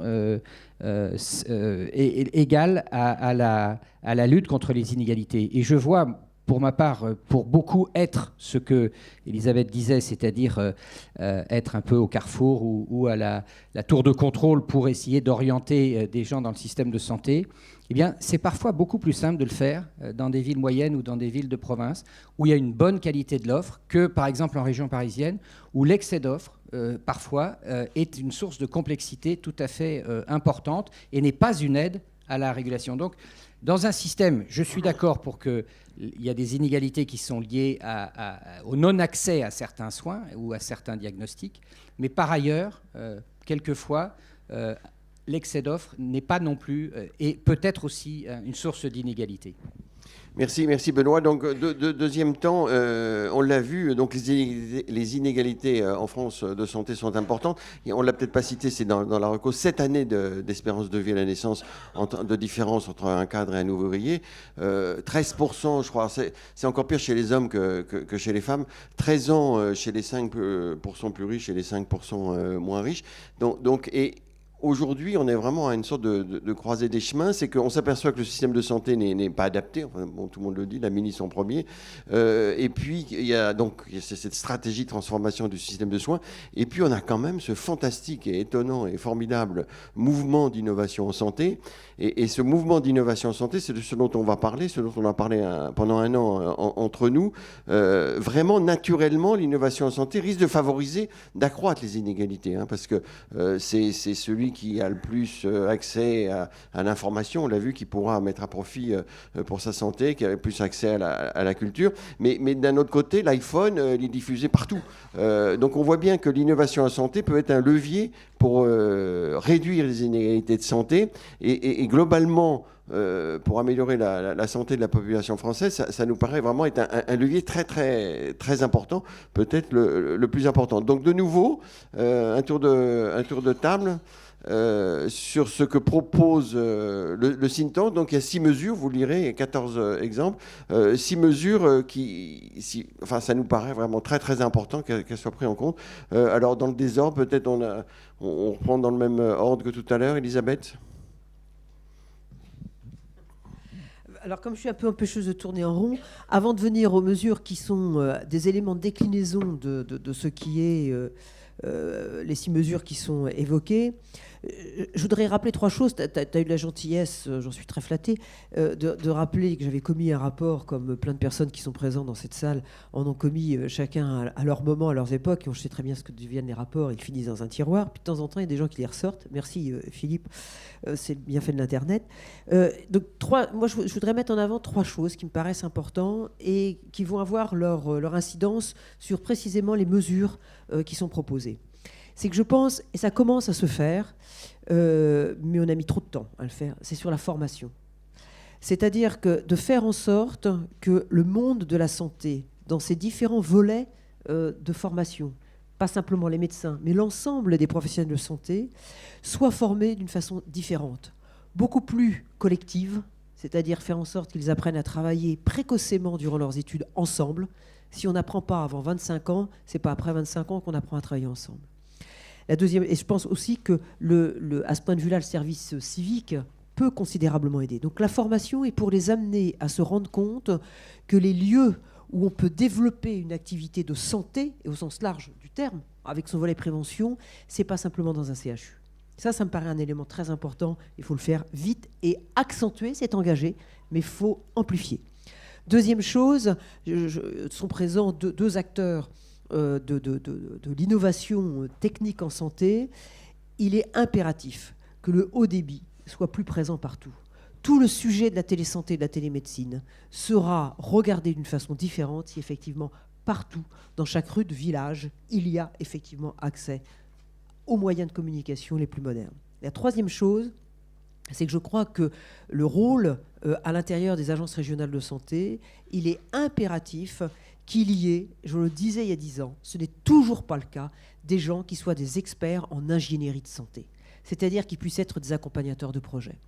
[SPEAKER 10] égale à la lutte contre les inégalités. Et je vois, pour ma part, pour beaucoup, être ce que Elisabeth disait, c'est-à-dire être un peu au carrefour ou à la tour de contrôle pour essayer d'orienter des gens dans le système de santé, eh bien, c'est parfois beaucoup plus simple de le faire dans des villes moyennes ou dans des villes de province où il y a une bonne qualité de l'offre que, par exemple, en région parisienne, où l'excès d'offres, parfois, est une source de complexité tout à fait importante et n'est pas une aide à la régulation. Donc, dans un système, je suis d'accord pour qu'il y a des inégalités qui sont liées au non-accès à certains soins ou à certains diagnostics, mais par ailleurs, quelquefois, l'excès d'offres n'est pas non plus, et peut-être aussi une source d'inégalité.
[SPEAKER 1] Merci Benoît. Donc, deuxième temps, on l'a vu, donc les inégalités en France de santé sont importantes. Et on ne l'a peut-être pas cité, c'est dans la reco, 7 années d'espérance de vie à la naissance, de différence entre un cadre et un ouvrier. 13%, je crois, c'est encore pire chez les hommes que chez les femmes. 13 ans chez les 5% plus riches et les 5% moins riches. Et aujourd'hui, on est vraiment à une sorte de croisée des chemins. C'est qu'on s'aperçoit que le système de santé n'est pas adapté. Enfin, bon, tout le monde le dit, la ministre en premier. Et puis, il y a cette stratégie de transformation du système de soins. Et puis, on a quand même ce fantastique et étonnant et formidable mouvement d'innovation en santé. Et ce mouvement d'innovation en santé, c'est de ce dont on va parler, ce dont on a parlé pendant un an entre nous. Vraiment, naturellement, l'innovation en santé risque de favoriser, d'accroître les inégalités. Hein, parce que c'est celui qui a le plus accès à l'information, on l'a vu, qui pourra mettre à profit pour sa santé, qui a le plus accès à la culture. Mais d'un autre côté, l'iPhone, il est diffusé partout. Donc on voit bien que l'innovation en santé peut être un levier pour réduire les inégalités de santé et globalement, pour améliorer la santé de la population française, ça nous paraît vraiment être un levier très, très, très important, peut-être le plus important. Donc de nouveau, un tour de table. Sur ce que propose le think tank. Donc il y a 6 mesures, vous lirez, il y a 14 exemples, 6 mesures ça nous paraît vraiment très très important qu'elles soient prises en compte. Alors dans le désordre, peut-être on reprend dans le même ordre que tout à l'heure, Elisabeth.
[SPEAKER 2] Alors, comme je suis un peu empêcheuse de tourner en rond, avant de venir aux mesures qui sont des éléments de déclinaison de ce qui est les 6 mesures qui sont évoquées, je voudrais rappeler 3 choses. Tu as eu de la gentillesse, j'en suis très flattée, de rappeler que j'avais commis un rapport, comme plein de personnes qui sont présentes dans cette salle en ont commis chacun à leur moment, à leurs époques, et on sait très bien ce que deviennent les rapports, ils finissent dans un tiroir, puis de temps en temps il y a des gens qui les ressortent. Merci Philippe, c'est bien fait de l'Internet. Donc moi je voudrais mettre en avant 3 choses qui me paraissent importantes et qui vont avoir leur incidence sur précisément les mesures qui sont proposées. C'est que je pense, et ça commence à se faire, mais on a mis trop de temps à le faire, c'est sur la formation. C'est-à-dire que de faire en sorte que le monde de la santé, dans ses différents volets de formation, pas simplement les médecins, mais l'ensemble des professionnels de santé, soit formé d'une façon différente, beaucoup plus collective, c'est-à-dire faire en sorte qu'ils apprennent à travailler précocement durant leurs études ensemble, Si on n'apprend pas avant 25 ans, c'est pas après 25 ans qu'on apprend à travailler ensemble. La deuxième, et je pense aussi que à ce point de vue-là, le service civique peut considérablement aider. Donc la formation est pour les amener à se rendre compte que les lieux où on peut développer une activité de santé, et au sens large du terme, avec son volet prévention, c'est pas simplement dans un CHU. Ça me paraît un élément très important. Il faut le faire vite et accentuer, c'est engagé, mais il faut amplifier. Deuxième chose, sont présents deux acteurs de l'innovation technique en santé. Il est impératif que le haut débit soit plus présent partout. Tout le sujet de la télésanté, de la télémédecine sera regardé d'une façon différente si effectivement partout, dans chaque rue de village, il y a effectivement accès aux moyens de communication les plus modernes. La troisième chose, c'est que je crois que le rôle à l'intérieur des agences régionales de santé, il est impératif qu'il y ait, je le disais il y a 10 ans, ce n'est toujours pas le cas, des gens qui soient des experts en ingénierie de santé. C'est-à-dire qu'ils puissent être des accompagnateurs de projets.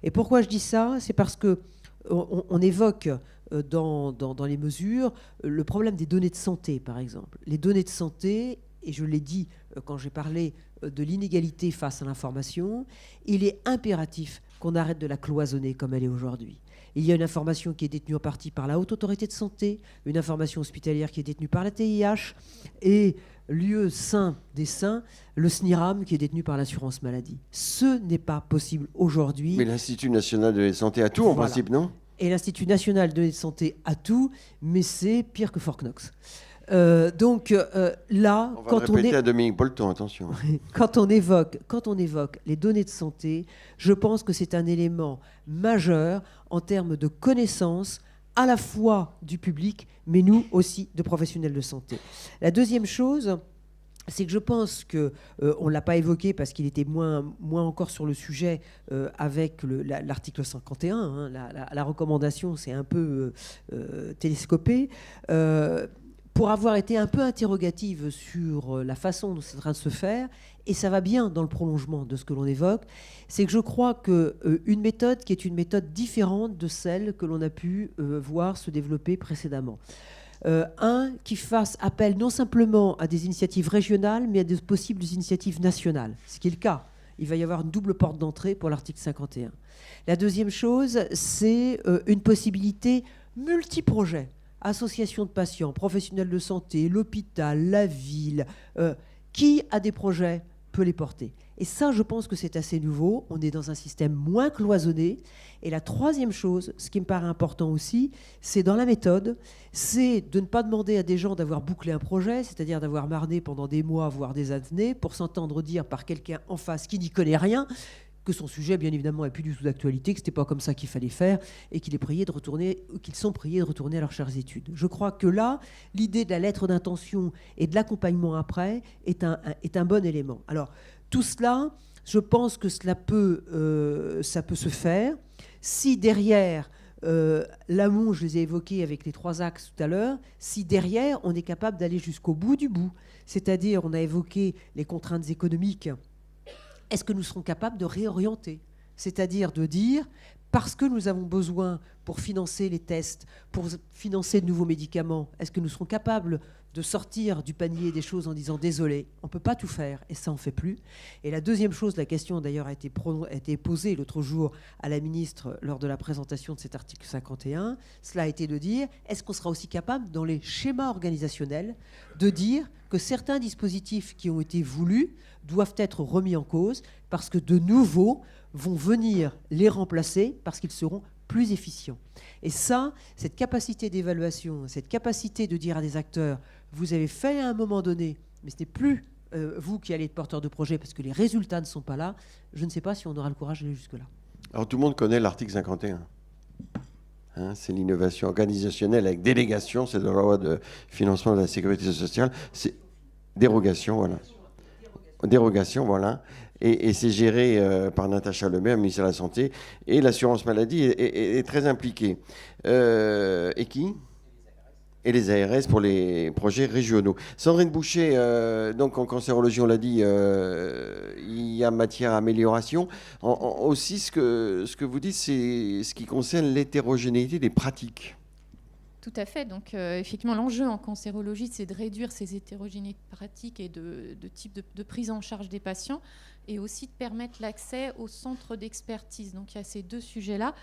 [SPEAKER 2] Et pourquoi je dis ça ? C'est parce qu'on évoque dans les mesures le problème des données de santé, par exemple. Les données de santé, et je l'ai dit quand j'ai parlé de l'inégalité face à l'information, il est impératif qu'on arrête de la cloisonner comme elle est aujourd'hui. Il y a une information qui est détenue en partie par la Haute Autorité de Santé, une information hospitalière qui est détenue par la TIH, et lieu saint des saints, le SNIRAM qui est détenu par l'assurance maladie. Ce n'est pas possible aujourd'hui.
[SPEAKER 1] Mais l'Institut national de la santé a tout, en principe, non ?
[SPEAKER 2] Et l'Institut national de la santé a tout, mais c'est pire que Fort Knox. Là,
[SPEAKER 1] on va le répéter à Dominique Bolton, attention.
[SPEAKER 2] Quand on évoque les données de santé, je pense que c'est un élément majeur en termes de connaissance à la fois du public, mais nous aussi de professionnels de santé. La deuxième chose, c'est que je pense qu'on ne l'a pas évoqué parce qu'il était moins encore sur le sujet avec l'article 51. Hein, la recommandation, c'est un peu télescopé. Pour avoir été un peu interrogative sur la façon dont c'est en train de se faire, et ça va bien dans le prolongement de ce que l'on évoque, c'est que je crois qu'une méthode qui est une méthode différente de celle que l'on a pu voir se développer précédemment. Qui fasse appel non simplement à des initiatives régionales, mais à de possibles initiatives nationales, ce qui est le cas. Il va y avoir une double porte d'entrée pour l'article 51. La deuxième chose, c'est une possibilité multi-projet. Associations de patients, professionnels de santé, l'hôpital, la ville, qui a des projets peut les porter. Et ça, je pense que c'est assez nouveau. On est dans un système moins cloisonné. Et la troisième chose, ce qui me paraît important aussi, c'est dans la méthode, c'est de ne pas demander à des gens d'avoir bouclé un projet, c'est-à-dire d'avoir marné pendant des mois, voire des années, pour s'entendre dire par quelqu'un en face qui n'y connaît rien, que son sujet, bien évidemment, n'est plus du tout d'actualité, que ce n'était pas comme ça qu'il fallait faire, et qu'ils sont priés de retourner à leurs chères études. Je crois que là, l'idée de la lettre d'intention et de l'accompagnement après est un bon élément. Alors, tout cela, je pense que ça peut se faire. Si derrière, l'amont, je les ai évoqués avec les 3 axes tout à l'heure, si derrière, on est capable d'aller jusqu'au bout du bout, c'est-à-dire, on a évoqué les contraintes économiques, est-ce que nous serons capables de réorienter ? C'est-à-dire de dire, parce que nous avons besoin pour financer les tests, pour financer de nouveaux médicaments, est-ce que nous serons capables de sortir du panier des choses en disant « désolé, on ne peut pas tout faire et ça on ne fait plus ». Et la deuxième chose, la question d'ailleurs a été posée l'autre jour à la ministre lors de la présentation de cet article 51, cela a été de dire, est-ce qu'on sera aussi capable dans les schémas organisationnels de dire que certains dispositifs qui ont été voulus doivent être remis en cause parce que de nouveaux vont venir les remplacer parce qu'ils seront plus efficients. Et ça, cette capacité d'évaluation, cette capacité de dire à des acteurs, vous avez fait à un moment donné, mais ce n'est plus vous qui allez être porteur de projet parce que les résultats ne sont pas là, je ne sais pas si on aura le courage d'aller jusque-là.
[SPEAKER 1] Alors tout le monde connaît l'article 51. Hein, c'est l'innovation organisationnelle avec délégation, c'est la loi de financement de la sécurité sociale. C'est dérogation, voilà. Dérogation, voilà. Et c'est géré par Natacha Lemaire, ministère de la Santé. Et l'assurance maladie est très impliquée. Et qui ? Et les ARS pour les projets régionaux. Sandrine Boucher, donc en cancérologie, on l'a dit, il y a matière à amélioration. Aussi, ce que vous dites, c'est ce qui concerne l'hétérogénéité des pratiques.
[SPEAKER 3] Tout à fait. Donc, effectivement, l'enjeu en cancérologie, c'est de réduire ces hétérogénéités pratiques et de type de prise en charge des patients, et aussi de permettre l'accès aux centres d'expertise. Donc, il y a ces deux sujets-là.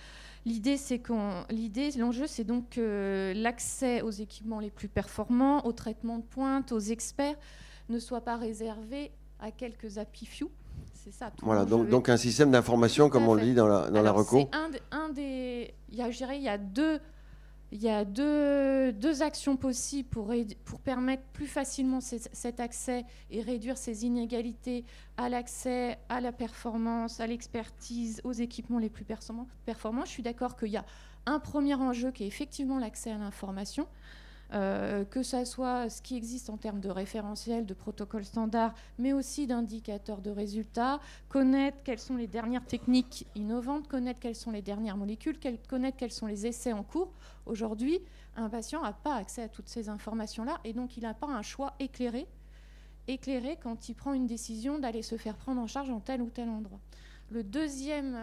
[SPEAKER 3] L'enjeu, c'est donc l'accès aux équipements les plus performants, aux traitements de pointe, aux experts, ne soit pas réservé à quelques happy-few. C'est ça.
[SPEAKER 1] Voilà, donc un système d'information, comme on le dit dans la reco.
[SPEAKER 3] Il y a deux actions possibles pour permettre plus facilement cet accès et réduire ces inégalités à l'accès, à la performance, à l'expertise, aux équipements les plus performants. Je suis d'accord qu'il y a un premier enjeu qui est effectivement l'accès à l'information, que ça soit ce qui existe en termes de référentiels, de protocoles standards, mais aussi d'indicateurs de résultats, connaître quelles sont les dernières techniques innovantes, connaître quelles sont les dernières molécules, connaître quels sont les essais en cours. Aujourd'hui, un patient n'a pas accès à toutes ces informations-là, et donc il n'a pas un choix éclairé quand il prend une décision d'aller se faire prendre en charge en tel ou tel endroit. Le deuxième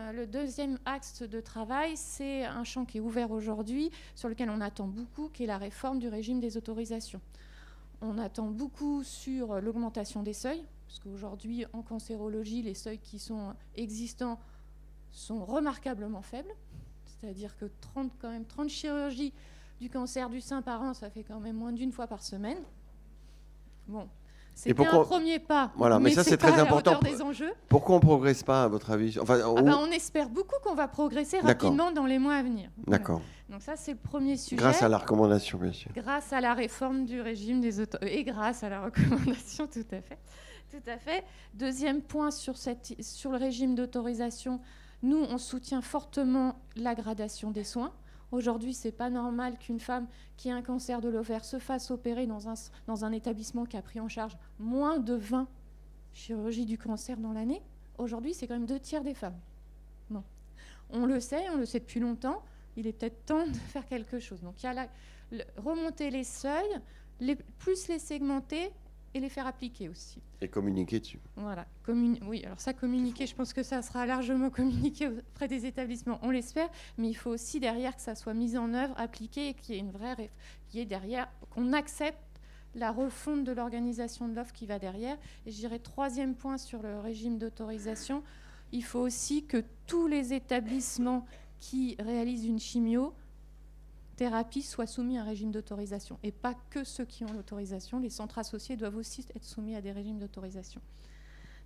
[SPEAKER 3] axe de travail, c'est un champ qui est ouvert aujourd'hui, sur lequel on attend beaucoup, qui est la réforme du régime des autorisations. On attend beaucoup sur l'augmentation des seuils, parce qu'aujourd'hui, en cancérologie, les seuils qui sont existants sont remarquablement faibles. C'est-à-dire que 30 chirurgies du cancer du sein par an, ça fait quand même moins d'une fois par semaine. Bon. C'est un premier pas,
[SPEAKER 1] voilà, mais ça c'est très important.
[SPEAKER 3] Des enjeux.
[SPEAKER 1] Pourquoi on ne progresse pas, à votre avis?
[SPEAKER 3] On espère beaucoup qu'on va progresser rapidement dans les mois à venir.
[SPEAKER 1] D'accord.
[SPEAKER 3] Donc ça, c'est le premier sujet.
[SPEAKER 1] Grâce à la recommandation, bien sûr.
[SPEAKER 3] Grâce à la réforme du régime des et grâce à la recommandation, tout à fait. Tout à fait. Deuxième point sur le régime d'autorisation, nous, on soutient fortement la gradation des soins. Aujourd'hui, ce n'est pas normal qu'une femme qui a un cancer de l'ovaire se fasse opérer dans un établissement qui a pris en charge moins de 20 chirurgies du cancer dans l'année. Aujourd'hui, c'est quand même 2 tiers des femmes. Bon. On le sait depuis longtemps. Il est peut-être temps de faire quelque chose. Donc, il y a remonter les seuils, plus les segmenter et les faire appliquer aussi.
[SPEAKER 1] Et communiquer dessus.
[SPEAKER 3] Voilà. Oui, alors ça, communiquer, je pense que ça sera largement communiqué auprès des établissements, on l'espère, mais il faut aussi derrière que ça soit mis en œuvre, appliqué, et qu'il y ait une vraie... qu'il y ait derrière, qu'on accepte la refonte de l'organisation de l'offre qui va derrière. Et je dirais, troisième point sur le régime d'autorisation, il faut aussi que tous les établissements qui réalisent une chimiothérapie soient soumis à un régime d'autorisation. Et pas que ceux qui ont l'autorisation. Les centres associés doivent aussi être soumis à des régimes d'autorisation.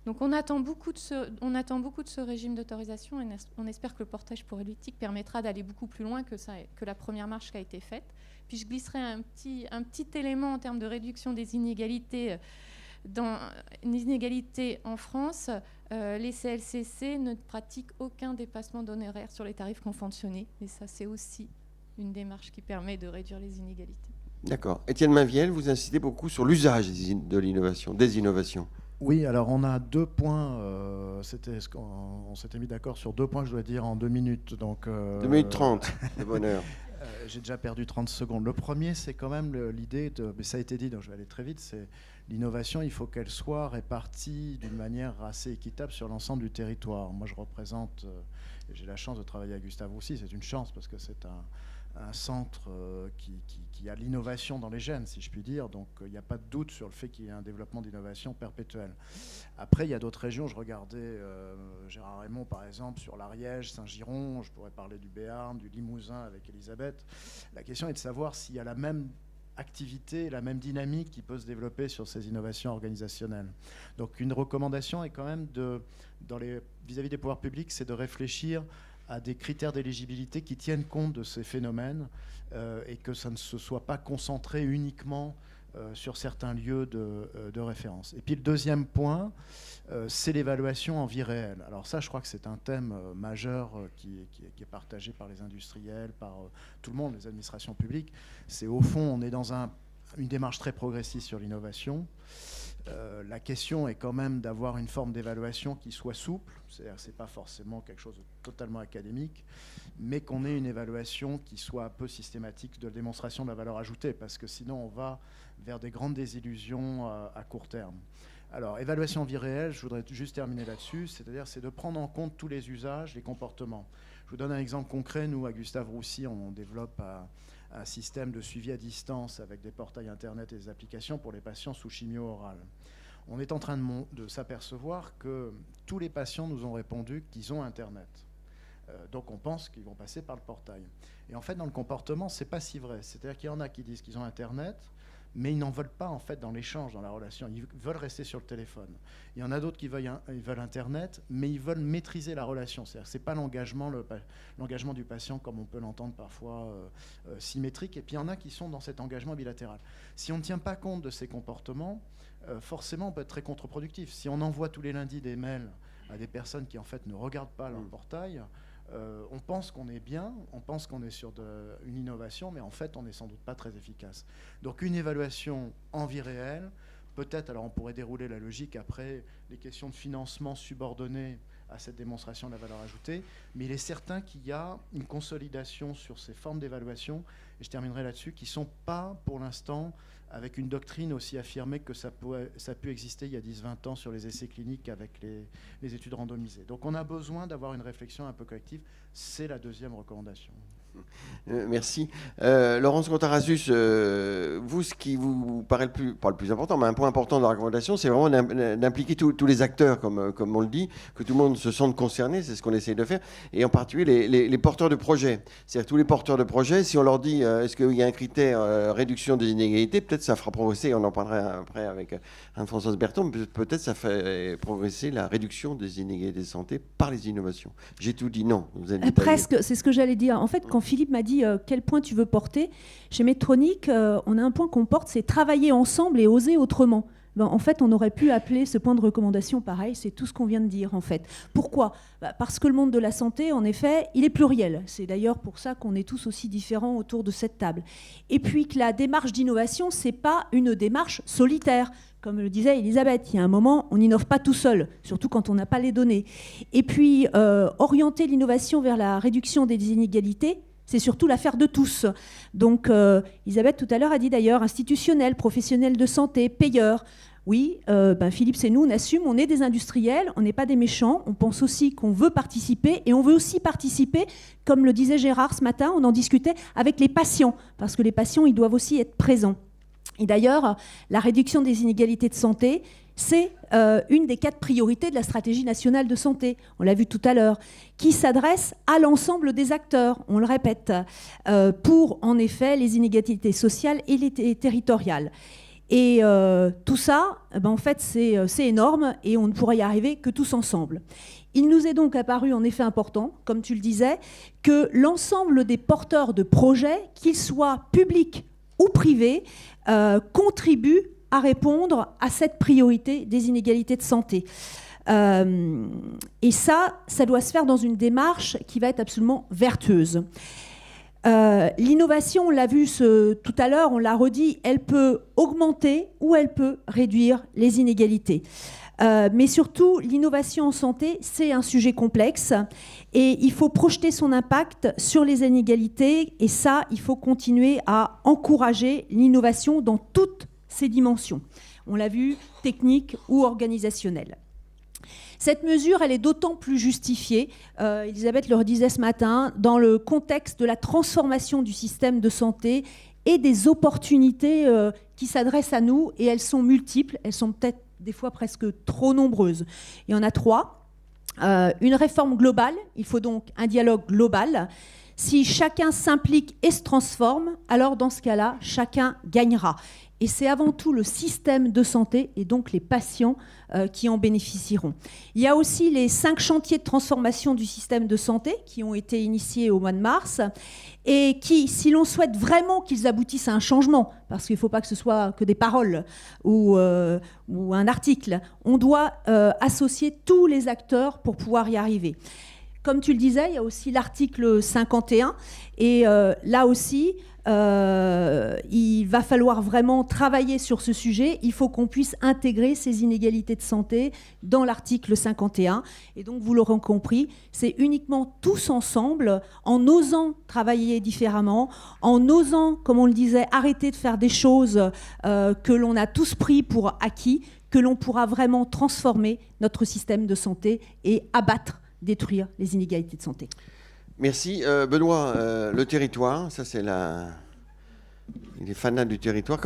[SPEAKER 3] Donc on attend beaucoup de ce régime d'autorisation, et on espère que le portage pour politique permettra d'aller beaucoup plus loin que la première marche qui a été faite. Puis je glisserai un petit élément en termes de réduction des inégalités. Dans les inégalités en France, les CLCC ne pratiquent aucun dépassement d'honoraires sur les tarifs conventionnés. Et ça, c'est aussi une démarche qui permet de réduire les inégalités.
[SPEAKER 1] D'accord. Étienne Mainvielle, vous insistez beaucoup sur l'usage de l'innovation, des innovations.
[SPEAKER 6] Oui, alors on a 2 points. On s'était mis d'accord sur 2 points, je dois dire, en 2 minutes.
[SPEAKER 1] 2 minutes 30, de bonheur.
[SPEAKER 6] J'ai déjà perdu 30 secondes. Le premier, c'est quand même l'idée mais ça a été dit, donc je vais aller très vite, c'est l'innovation, il faut qu'elle soit répartie d'une manière assez équitable sur l'ensemble du territoire. Moi, je représente, et j'ai la chance de travailler à Gustave Roussy, c'est une chance parce que c'est un centre qui a l'innovation dans les gènes, si je puis dire. Donc, il n'y a pas de doute sur le fait qu'il y ait un développement d'innovation perpétuel. Après, il y a d'autres régions. Je regardais Gérard Raymond, par exemple, sur l'Ariège, Saint-Giron. Je pourrais parler du Béarn, du Limousin avec Elisabeth. La question est de savoir s'il y a la même activité, la même dynamique qui peut se développer sur ces innovations organisationnelles. Donc, une recommandation est quand même vis-à-vis des pouvoirs publics, c'est de réfléchir à des critères d'éligibilité qui tiennent compte de ces phénomènes et que ça ne se soit pas concentré uniquement sur certains lieux de référence. Et puis le deuxième point, c'est l'évaluation en vie réelle. Alors ça, je crois que c'est un thème majeur qui est partagé par les industriels, par tout le monde, les administrations publiques. C'est au fond, on est dans une démarche très progressiste sur l'innovation. La question est quand même d'avoir une forme d'évaluation qui soit souple, c'est-à-dire que ce n'est pas forcément quelque chose de totalement académique, mais qu'on ait une évaluation qui soit un peu systématique de démonstration de la valeur ajoutée, parce que sinon on va vers des grandes désillusions à court terme. Alors, évaluation en vie réelle, je voudrais juste terminer là-dessus, c'est-à-dire c'est de prendre en compte tous les usages, les comportements. Je vous donne un exemple concret, nous à Gustave Roussy, on développe un système de suivi à distance avec des portails Internet et des applications pour les patients sous chimio orale. On est en train de s'apercevoir que tous les patients nous ont répondu qu'ils ont Internet. Donc on pense qu'ils vont passer par le portail. Et en fait, dans le comportement, c'est pas si vrai. C'est-à-dire qu'il y en a qui disent qu'ils ont Internet, mais ils n'en veulent pas en fait dans l'échange, dans la relation. Ils veulent rester sur le téléphone. Il y en a d'autres qui veulent Internet, mais ils veulent maîtriser la relation. C'est-à-dire que c'est pas l'engagement du patient comme on peut l'entendre parfois symétrique. Et puis il y en a qui sont dans cet engagement bilatéral. Si on ne tient pas compte de ces comportements, forcément on peut être très contre-productif. Si on envoie tous les lundis des mails à des personnes qui en fait ne regardent pas leur portail, on pense qu'on est bien, on pense qu'on est sur une innovation, mais en fait, on n'est sans doute pas très efficace. Donc une évaluation en vie réelle, peut-être, alors on pourrait dérouler la logique après, les questions de financement subordonnées à cette démonstration de la valeur ajoutée, mais il est certain qu'il y a une consolidation sur ces formes d'évaluation, et je terminerai là-dessus, qui ne sont pas, pour l'instant, avec une doctrine aussi affirmée que ça a pu exister il y a 10-20 ans sur les essais cliniques avec les études randomisées. Donc on a besoin d'avoir une réflexion un peu collective. C'est la deuxième recommandation.
[SPEAKER 1] Merci. Laurence Contarasus, vous, ce qui vous paraît pas le plus important, mais un point important de la recommandation, c'est vraiment d'impliquer tous les acteurs, comme on le dit, que tout le monde se sente concerné, c'est ce qu'on essaye de faire, et en particulier les porteurs de projets. C'est-à-dire tous les porteurs de projets, si on leur dit est-ce qu'il y a un critère réduction des inégalités, peut-être ça fera progresser, on en parlera après avec Anne-Françoise Berton, mais peut-être ça fait progresser la réduction des inégalités de santé par les innovations. J'ai tout dit, non. Vous avez
[SPEAKER 5] presque, c'est ce que j'allais dire. En fait, quand Philippe m'a dit quel point tu veux porter, chez Medtronic, on a un point qu'on porte, c'est travailler ensemble et oser autrement. En fait, on aurait pu appeler ce point de recommandation pareil, c'est tout ce qu'on vient de dire en fait. Pourquoi ? Parce que le monde de la santé, en effet, il est pluriel. C'est d'ailleurs pour ça qu'on est tous aussi différents autour de cette table. Et puis que la démarche d'innovation, c'est pas une démarche solitaire. Comme le disait Elisabeth, il y a un moment, on n'innove pas tout seul, surtout quand on n'a pas les données. Et puis, orienter l'innovation vers la réduction des inégalités, c'est surtout l'affaire de tous. Donc, Elisabeth, tout à l'heure, a dit d'ailleurs institutionnel, professionnel de santé, payeur. Oui, Philippe, c'est nous, on assume, on est des industriels, on n'est pas des méchants, on pense aussi qu'on veut participer, et on veut aussi participer, comme le disait Gérard ce matin, on en discutait, avec les patients, parce que les patients, ils doivent aussi être présents. Et d'ailleurs, la réduction des inégalités de santé, c'est une des 4 priorités de la stratégie nationale de santé, on l'a vu tout à l'heure, qui s'adresse à l'ensemble des acteurs, on le répète, pour en effet les inégalités sociales et les territoriales. Et tout ça, en fait, c'est énorme et on ne pourra y arriver que tous ensemble. Il nous est donc apparu en effet important, comme tu le disais, que l'ensemble des porteurs de projets, qu'ils soient publics ou privés, contribuent à répondre à cette priorité des inégalités de santé. Et ça doit se faire dans une démarche qui va être absolument vertueuse. L'innovation, on l'a vu tout à l'heure, on l'a redit, elle peut augmenter ou elle peut réduire les inégalités. Mais surtout, l'innovation en santé, c'est un sujet complexe et il faut projeter son impact sur les inégalités et ça, il faut continuer à encourager l'innovation dans toutes ses dimensions. On l'a vu, technique ou organisationnelle. Cette mesure, elle est d'autant plus justifiée, Elisabeth le redisait ce matin, dans le contexte de la transformation du système de santé et des opportunités qui s'adressent à nous, et elles sont multiples, elles sont peut-être des fois presque trop nombreuses. Il y en a 3. Une réforme globale, il faut donc un dialogue global. Si chacun s'implique et se transforme, alors dans ce cas-là, chacun gagnera. Et c'est avant tout le système de santé et donc les patients qui en bénéficieront. Il y a aussi les 5 chantiers de transformation du système de santé qui ont été initiés au mois de mars et qui, si l'on souhaite vraiment qu'ils aboutissent à un changement, parce qu'il ne faut pas que ce soit que des paroles ou un article, on doit associer tous les acteurs pour pouvoir y arriver. Comme tu le disais, il y a aussi l'article 51 et là aussi, il va falloir vraiment travailler sur ce sujet. Il faut qu'on puisse intégrer ces inégalités de santé dans l'article 51. Et donc, vous l'aurez compris, c'est uniquement tous ensemble, en osant travailler différemment, en osant, comme on le disait, arrêter de faire des choses que l'on a tous pris pour acquis, que l'on pourra vraiment transformer notre système de santé et détruire les inégalités de santé.
[SPEAKER 1] Merci. Benoît, le territoire, ça c'est Il est fanat du territoire.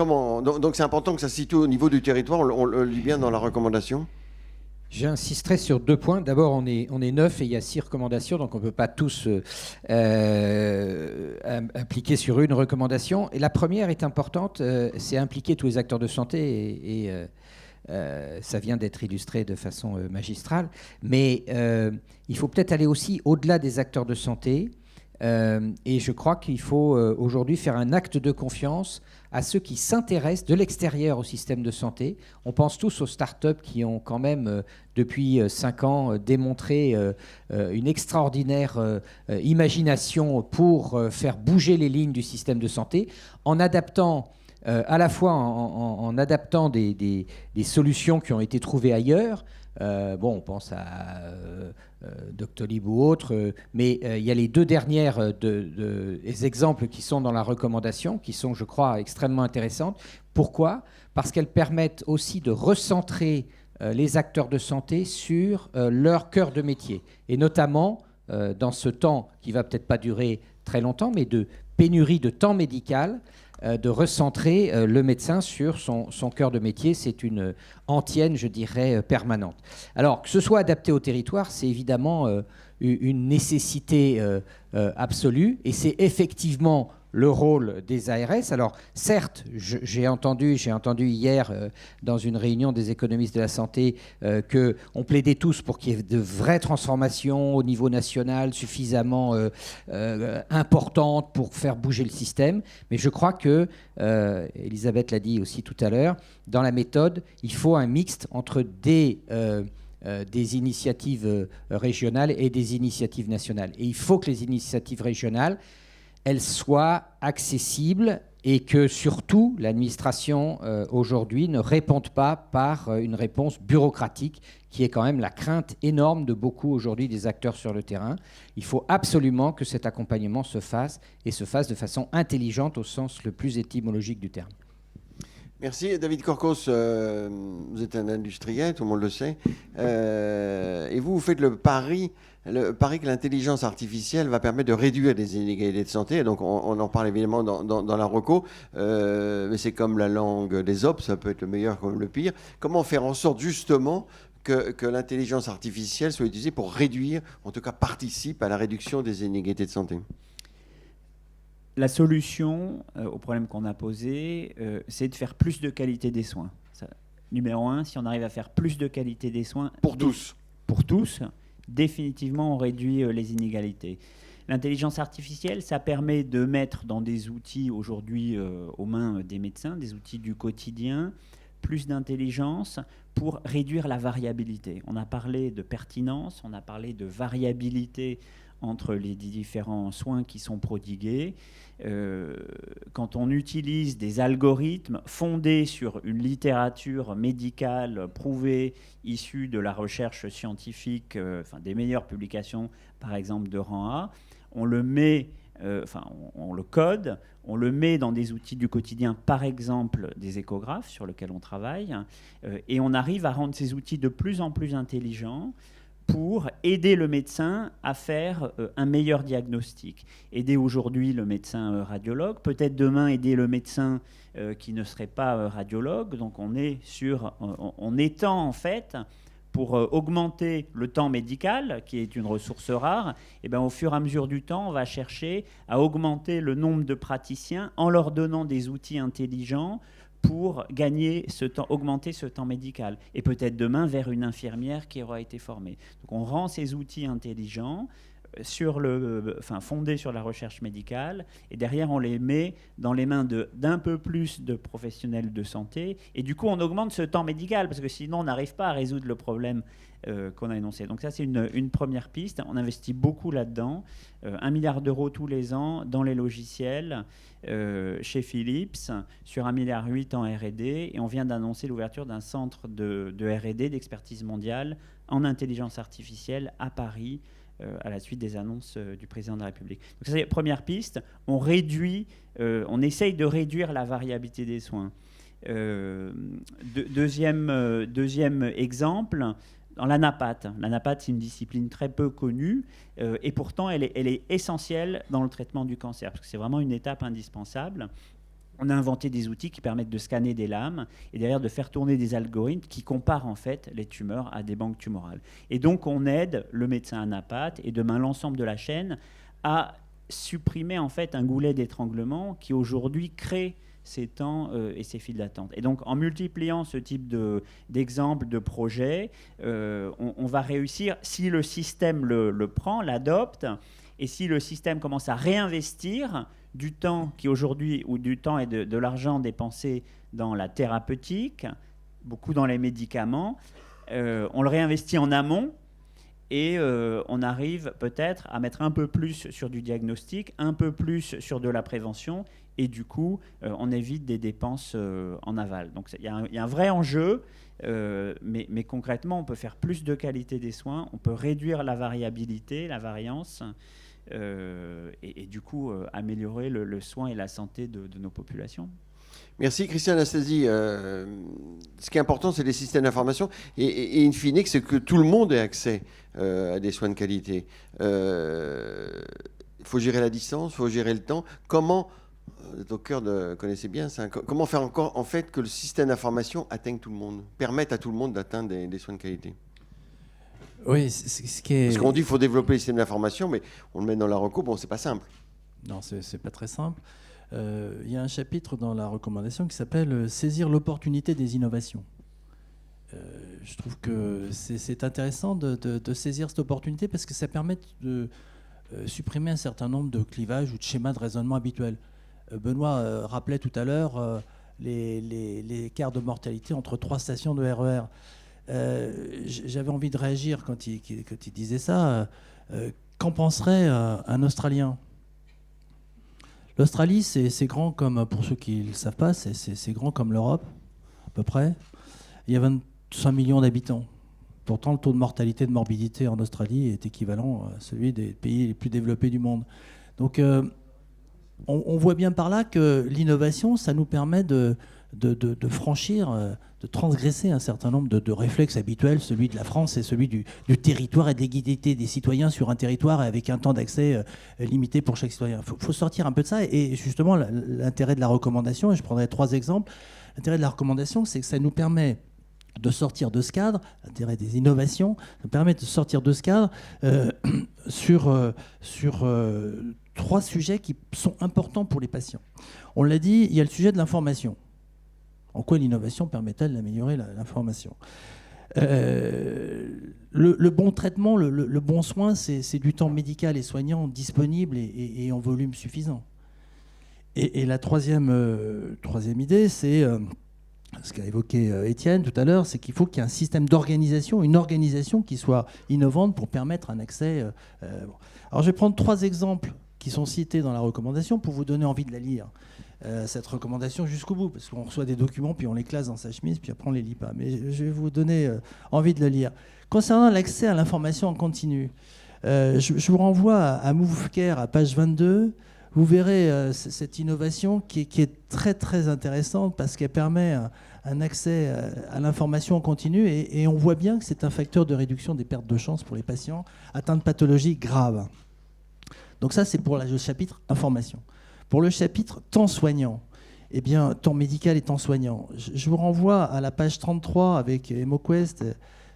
[SPEAKER 1] Donc c'est important que ça se situe au niveau du territoire, on le lit bien dans la recommandation.
[SPEAKER 10] J'insisterai sur 2 points. D'abord, on est 9 et il y a 6 recommandations, donc on ne peut pas tous impliquer sur une recommandation. Et la première est importante, c'est impliquer tous les acteurs de santé et ça vient d'être illustré de façon magistrale. Mais il faut peut-être aller aussi au-delà des acteurs de santé. Et je crois qu'il faut aujourd'hui faire un acte de confiance à ceux qui s'intéressent de l'extérieur au système de santé. On pense tous aux startups qui ont quand même, depuis 5 ans, démontré une extraordinaire imagination pour faire bouger les lignes du système de santé, en adaptant à la fois en adaptant des solutions qui ont été trouvées ailleurs. On pense à Doctolib ou autres, mais il y a les 2 dernières des exemples qui sont dans la recommandation, qui sont, je crois, extrêmement intéressantes. Pourquoi ? Parce qu'elles permettent aussi de recentrer les acteurs de santé sur leur cœur de métier, et notamment dans ce temps qui va peut-être pas durer très longtemps, mais de pénurie de temps médical, de recentrer le médecin sur son cœur de métier. C'est une antienne, je dirais, permanente. Alors, que ce soit adapté au territoire, c'est évidemment une nécessité absolue, et c'est effectivement le rôle des ARS. Alors, certes, j'ai entendu hier dans une réunion des économistes de la santé qu'on plaidait tous pour qu'il y ait de vraies transformations au niveau national suffisamment importantes pour faire bouger le système. Mais je crois que, Elisabeth l'a dit aussi tout à l'heure, dans la méthode, il faut un mixte entre des initiatives régionales et des initiatives nationales. Et il faut que les initiatives régionales elles soient accessibles et que surtout l'administration aujourd'hui ne réponde pas par une réponse bureaucratique qui est quand même la crainte énorme de beaucoup aujourd'hui des acteurs sur le terrain. Il faut absolument que cet accompagnement se fasse et se fasse de façon intelligente au sens le plus étymologique du terme.
[SPEAKER 1] Merci. David Corcos, vous êtes un industriel, tout le monde le sait, et vous faites le pari que l'intelligence artificielle va permettre de réduire les inégalités de santé. Donc on en parle évidemment dans la reco, mais c'est comme la langue d'Ésope, ça peut être le meilleur comme le pire. Comment faire en sorte justement que l'intelligence artificielle soit utilisée pour réduire, en tout cas participe à la réduction des inégalités de santé ?
[SPEAKER 7] La solution au problème qu'on a posé, c'est de faire plus de qualité des soins. Numéro 1, si on arrive à faire plus de qualité des soins...
[SPEAKER 1] Pour tous,
[SPEAKER 7] définitivement, on réduit les inégalités. L'intelligence artificielle, ça permet de mettre dans des outils aujourd'hui aux mains des médecins, des outils du quotidien, plus d'intelligence pour réduire la variabilité. On a parlé de pertinence, on a parlé de variabilité entre les différents soins qui sont prodigués. Quand on utilise des algorithmes fondés sur une littérature médicale prouvée, issue de la recherche scientifique, des meilleures publications, par exemple de rang A, on le met, on le code, on le met dans des outils du quotidien, par exemple des échographes sur lesquels on travaille, et on arrive à rendre ces outils de plus en plus intelligents pour aider le médecin à faire un meilleur diagnostic. Aider aujourd'hui le médecin radiologue, peut-être demain aider le médecin qui ne serait pas radiologue. Donc on étend en fait, pour augmenter le temps médical, qui est une ressource rare, et bien, au fur et à mesure du temps, on va chercher à augmenter le nombre de praticiens en leur donnant des outils intelligents pour augmenter ce temps médical. Et peut-être demain vers une infirmière qui aura été formée. Donc on rend ces outils intelligents fondés sur la recherche médicale, et derrière on les met dans les mains d'un peu plus de professionnels de santé, et du coup on augmente ce temps médical, parce que sinon on n'arrive pas à résoudre le problème qu'on a énoncé. Donc ça c'est une première piste, on investit beaucoup là-dedans, 1 milliard d'euros tous les ans dans les logiciels chez Philips, sur 1,8 milliard en R&D, et on vient d'annoncer l'ouverture d'un centre de R&D, d'expertise mondiale en intelligence artificielle à Paris, à la suite des annonces du président de la République. Donc ça, c'est la première piste. On essaye de réduire la variabilité des soins. Deuxième exemple, dans l'anapath. L'anapath, c'est une discipline très peu connue, et pourtant elle est essentielle dans le traitement du cancer, parce que c'est vraiment une étape indispensable. On a inventé des outils qui permettent de scanner des lames et derrière de faire tourner des algorithmes qui comparent en fait les tumeurs à des banques tumorales. Et donc on aide le médecin anapathe et demain l'ensemble de la chaîne à supprimer en fait un goulet d'étranglement qui aujourd'hui crée ces temps et ces files d'attente. Et donc en multipliant ce type d'exemples, de projets, on va réussir, si le système le prend, l'adopte, et si le système commence à réinvestir du temps qui aujourd'hui, ou du temps et de l'argent dépensé dans la thérapeutique, beaucoup dans les médicaments, on le réinvestit en amont et on arrive peut-être à mettre un peu plus sur du diagnostic, un peu plus sur de la prévention et du coup, on évite des dépenses en aval. Donc il y a un vrai enjeu, mais concrètement, on peut faire plus de qualité des soins, on peut réduire la variabilité, la variance, et du coup améliorer le soin et la santé de nos populations.
[SPEAKER 1] Merci Christian Anastasie. Ce qui est important, c'est les systèmes d'information et in fine, c'est que tout le monde ait accès à des soins de qualité. Il faut gérer la distance, il faut gérer le temps. Comment, au cœur connaissez bien ça, comment faire encore en fait que le système d'information atteigne tout le monde, permette à tout le monde d'atteindre des soins de qualité?
[SPEAKER 4] Oui, ce qui est...
[SPEAKER 1] Parce qu'on dit qu'il faut développer le système d'information, mais on le met dans la reco, bon, c'est pas simple.
[SPEAKER 4] Non, c'est pas très simple. Il y a un chapitre dans la recommandation qui s'appelle « Saisir l'opportunité des innovations ». Je trouve que c'est intéressant de saisir cette opportunité parce que ça permet de supprimer un certain nombre de clivages ou de schémas de raisonnement habituels. Benoît rappelait tout à l'heure les écarts de mortalité entre 3 stations de RER. J'avais envie de réagir quand il disait ça. Qu'en penserait un Australien? L'Australie, c'est grand comme, pour ceux qui ne le savent pas, c'est grand comme l'Europe, à peu près. Il y a 25 millions d'habitants. Pourtant, le taux de mortalité et de morbidité en Australie est équivalent à celui des pays les plus développés du monde. Donc, on voit bien par là que l'innovation, ça nous permet de franchir, de transgresser un certain nombre de réflexes habituels, celui de la France et celui du territoire et de l'égalité des citoyens sur un territoire avec un temps d'accès limité pour chaque citoyen. Il faut sortir un peu de ça et justement l'intérêt de la recommandation, et je prendrai 3 exemples, l'intérêt de la recommandation, c'est que ça nous permet de sortir de ce cadre, l'intérêt des innovations, ça permet de sortir de ce cadre sur 3 sujets qui sont importants pour les patients. On l'a dit, il y a le sujet de l'information. En quoi l'innovation permet-elle d'améliorer l'information? Le bon traitement, le bon soin, c'est du temps médical et soignant disponible et en volume suffisant. Et la troisième idée, c'est ce qu'a évoqué Étienne tout à l'heure, c'est qu'il faut qu'il y ait un système d'organisation, une organisation qui soit innovante pour permettre un accès. Alors je vais prendre 3 exemples qui sont cités dans la recommandation pour vous donner envie de la lire. Cette recommandation jusqu'au bout, parce qu'on reçoit des documents, puis on les classe dans sa chemise, puis après on ne les lit pas. Mais je vais vous donner envie de le lire. Concernant l'accès à l'information en continu, je vous renvoie à MoveCare, à page 22. Vous verrez cette innovation qui est très très intéressante parce qu'elle permet un accès à l'information en continu et on voit bien que c'est un facteur de réduction des pertes de chance pour les patients atteints de pathologies graves. Donc ça, c'est pour le chapitre information. Pour le chapitre temps soignant, eh bien, temps médical et temps soignant, je vous renvoie à la page 33 avec HemoQuest,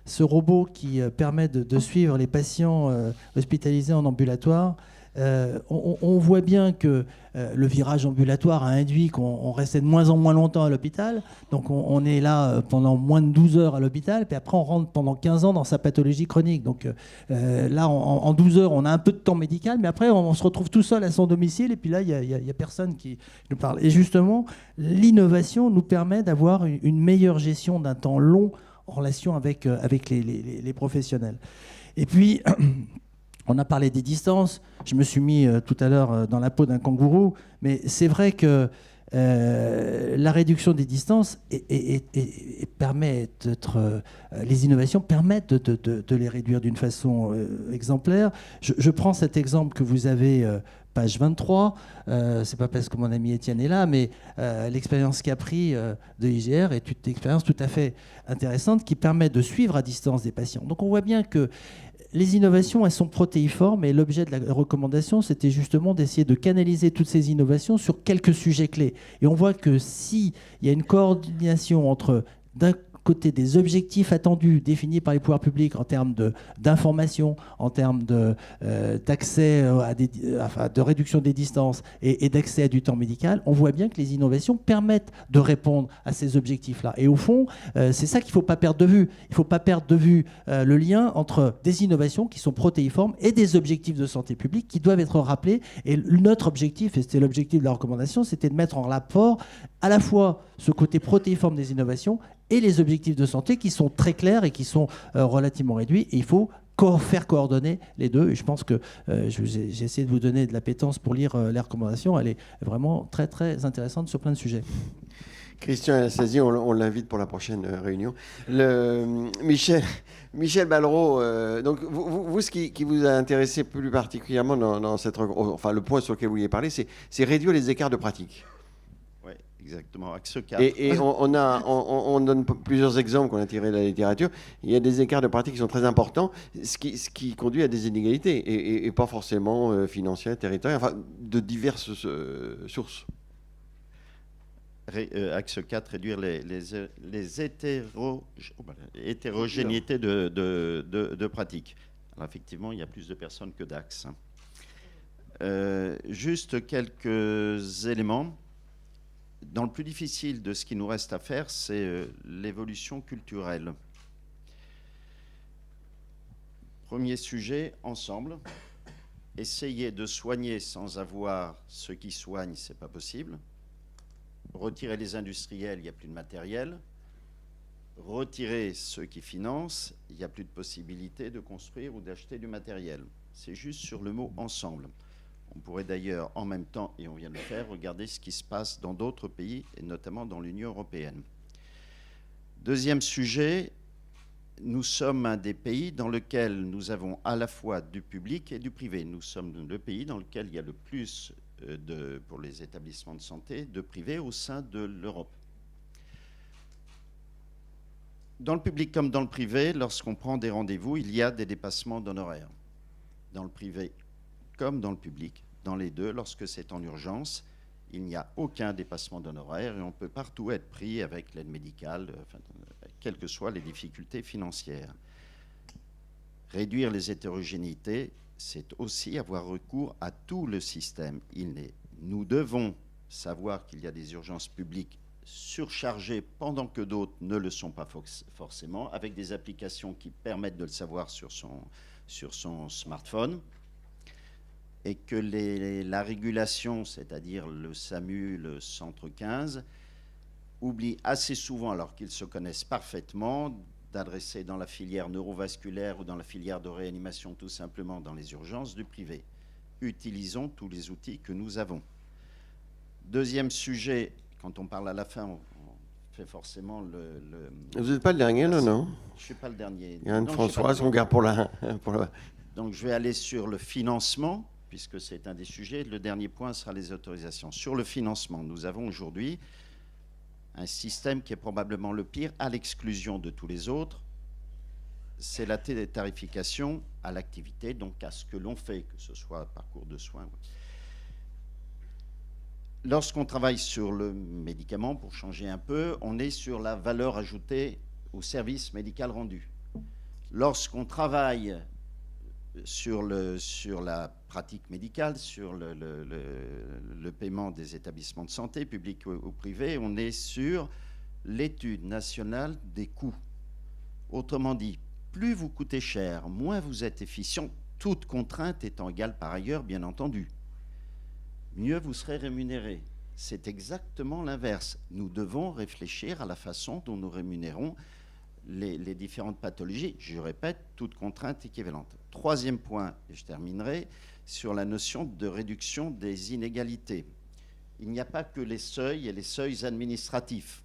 [SPEAKER 4] ce robot qui permet de suivre les patients hospitalisés en ambulatoire. On voit bien que le virage ambulatoire a induit qu'on restait de moins en moins longtemps à l'hôpital. Donc on est là pendant moins de 12 heures à l'hôpital, puis après on rentre pendant 15 ans dans sa pathologie chronique. Donc là, en 12 heures, on a un peu de temps médical, mais après on se retrouve tout seul à son domicile, et puis là, il n'y a personne qui nous parle. Et justement, l'innovation nous permet d'avoir une meilleure gestion d'un temps long en relation avec les professionnels. Et puis... On a parlé des distances. Je me suis mis tout à l'heure dans la peau d'un kangourou, mais c'est vrai que la réduction des distances permet les innovations permettent de les réduire d'une façon exemplaire. Je prends cet exemple que vous avez page 23. C'est pas parce que mon ami Étienne est là, mais l'expérience Capri de IGR est une expérience tout à fait intéressante qui permet de suivre à distance des patients. Donc on voit bien que les innovations, elles sont protéiformes et l'objet de la recommandation, c'était justement d'essayer de canaliser toutes ces innovations sur quelques sujets clés. Et on voit que s'il y a une coordination entre, d'un côté, des objectifs attendus définis par les pouvoirs publics en termes d'information, en termes d'accès de réduction des distances et d'accès à du temps médical, on voit bien que les innovations permettent de répondre à ces objectifs-là. Et au fond, c'est ça qu'il ne faut pas perdre de vue. Il ne faut pas perdre de vue le lien entre des innovations qui sont protéiformes et des objectifs de santé publique qui doivent être rappelés. Et notre objectif, et c'était l'objectif de la recommandation, c'était de mettre en rapport à la fois ce côté protéiforme des innovations et les objectifs de santé qui sont très clairs et qui sont relativement réduits. Et il faut faire coordonner les deux. Et je pense que j'ai essayé de vous donner de l'appétence pour lire les recommandations. Elle est vraiment très, très intéressante sur plein de sujets.
[SPEAKER 1] Christian Anastasie, on l'invite pour la prochaine réunion. Michel Ballereau, donc vous, ce qui vous a intéressé plus particulièrement dans cette... Enfin, le point sur lequel vous vouliez parler, c'est réduire les écarts de pratique.
[SPEAKER 8] Exactement, axe 4.
[SPEAKER 1] Et on donne plusieurs exemples qu'on a tirés de la littérature. Il y a des écarts de pratique qui sont très importants, ce qui conduit à des inégalités, et pas forcément financières, territoriales, enfin, de diverses sources.
[SPEAKER 8] Axe 4, réduire les hétérogénéités de pratiques. Alors effectivement, il y a plus de personnes que d'axes. Juste quelques éléments. Dans le plus difficile de ce qui nous reste à faire, c'est l'évolution culturelle. Premier sujet, ensemble. Essayer de soigner sans avoir ceux qui soignent, ce n'est pas possible. Retirer les industriels, il n'y a plus de matériel. Retirer ceux qui financent, il n'y a plus de possibilité de construire ou d'acheter du matériel. C'est juste sur le mot « ensemble ». On pourrait d'ailleurs, en même temps, et on vient de le faire, regarder ce qui se passe dans d'autres pays, et notamment dans l'Union européenne. Deuxième sujet, nous sommes un des pays dans lequel nous avons à la fois du public et du privé. Nous sommes le pays dans lequel il y a le plus, pour les établissements de santé, de privés au sein de l'Europe. Dans le public comme dans le privé, lorsqu'on prend des rendez-vous, il y a des dépassements d'honoraires. Dans le privé comme dans le public, dans les deux, lorsque c'est en urgence, il n'y a aucun dépassement d'honoraires et on peut partout être pris avec l'aide médicale, quelles que soient les difficultés financières. Réduire les hétérogénéités, c'est aussi avoir recours à tout le système. Nous devons savoir qu'il y a des urgences publiques surchargées pendant que d'autres ne le sont pas forcément, avec des applications qui permettent de le savoir sur son smartphone. Et que la régulation, c'est-à-dire le SAMU, le Centre 15, oublie assez souvent, alors qu'ils se connaissent parfaitement, d'adresser dans la filière neurovasculaire ou dans la filière de réanimation, tout simplement dans les urgences du privé. Utilisons tous les outils que nous avons. Deuxième sujet, quand on parle à la fin, on fait forcément
[SPEAKER 1] Vous n'êtes pas le dernier, là, non?
[SPEAKER 8] Je ne suis pas le dernier.
[SPEAKER 1] Anne-Françoise, on garde pour la...
[SPEAKER 8] Donc je vais aller sur le financement, puisque c'est un des sujets. Le dernier point sera les autorisations. Sur le financement, nous avons aujourd'hui un système qui est probablement le pire, à l'exclusion de tous les autres. C'est la tarification à l'activité, donc à ce que l'on fait, que ce soit parcours de soins. Lorsqu'on travaille sur le médicament, pour changer un peu, on est sur la valeur ajoutée au service médical rendu. Lorsqu'on travaille sur la pratique médicale, sur le paiement des établissements de santé, publics ou privés, on est sur l'étude nationale des coûts. Autrement dit, plus vous coûtez cher, moins vous êtes efficient, toute contrainte étant égale par ailleurs, bien entendu. Mieux vous serez rémunéré. C'est exactement l'inverse. Nous devons réfléchir à la façon dont nous rémunérons les différentes pathologies. Je répète, toute contrainte équivalente. Troisième point, et je terminerai, sur la notion de réduction des inégalités. Il n'y a pas que les seuils et les seuils administratifs.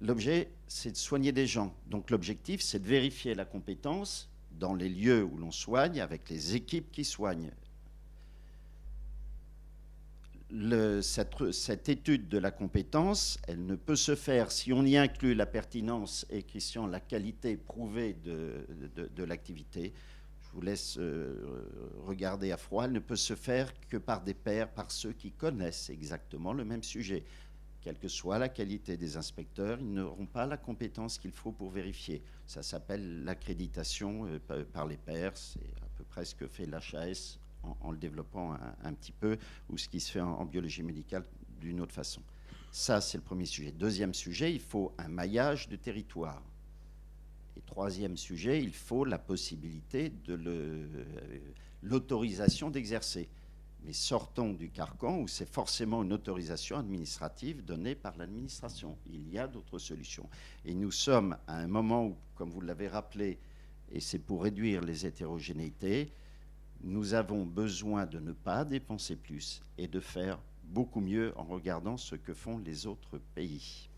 [SPEAKER 8] L'objet, c'est de soigner des gens. Donc l'objectif, c'est de vérifier la compétence dans les lieux où l'on soigne, avec les équipes qui soignent. cette étude de la compétence, elle ne peut se faire si on y inclut la pertinence et question la qualité prouvée de l'activité. Je vous laisse regarder à froid. Elle ne peut se faire que par des pairs, par ceux qui connaissent exactement le même sujet. Quelle que soit la qualité des inspecteurs, ils n'auront pas la compétence qu'il faut pour vérifier. Ça s'appelle l'accréditation par les pairs. C'est à peu près ce que fait l'HAS en le développant un petit peu, ou ce qui se fait en biologie médicale d'une autre façon. Ça, c'est le premier sujet. Deuxième sujet, il faut un maillage de territoire. Et troisième sujet, il faut la possibilité de l'autorisation d'exercer. Mais sortons du carcan où c'est forcément une autorisation administrative donnée par l'administration. Il y a d'autres solutions. Et nous sommes à un moment où, comme vous l'avez rappelé, et c'est pour réduire les hétérogénéités, nous avons besoin de ne pas dépenser plus et de faire beaucoup mieux en regardant ce que font les autres pays.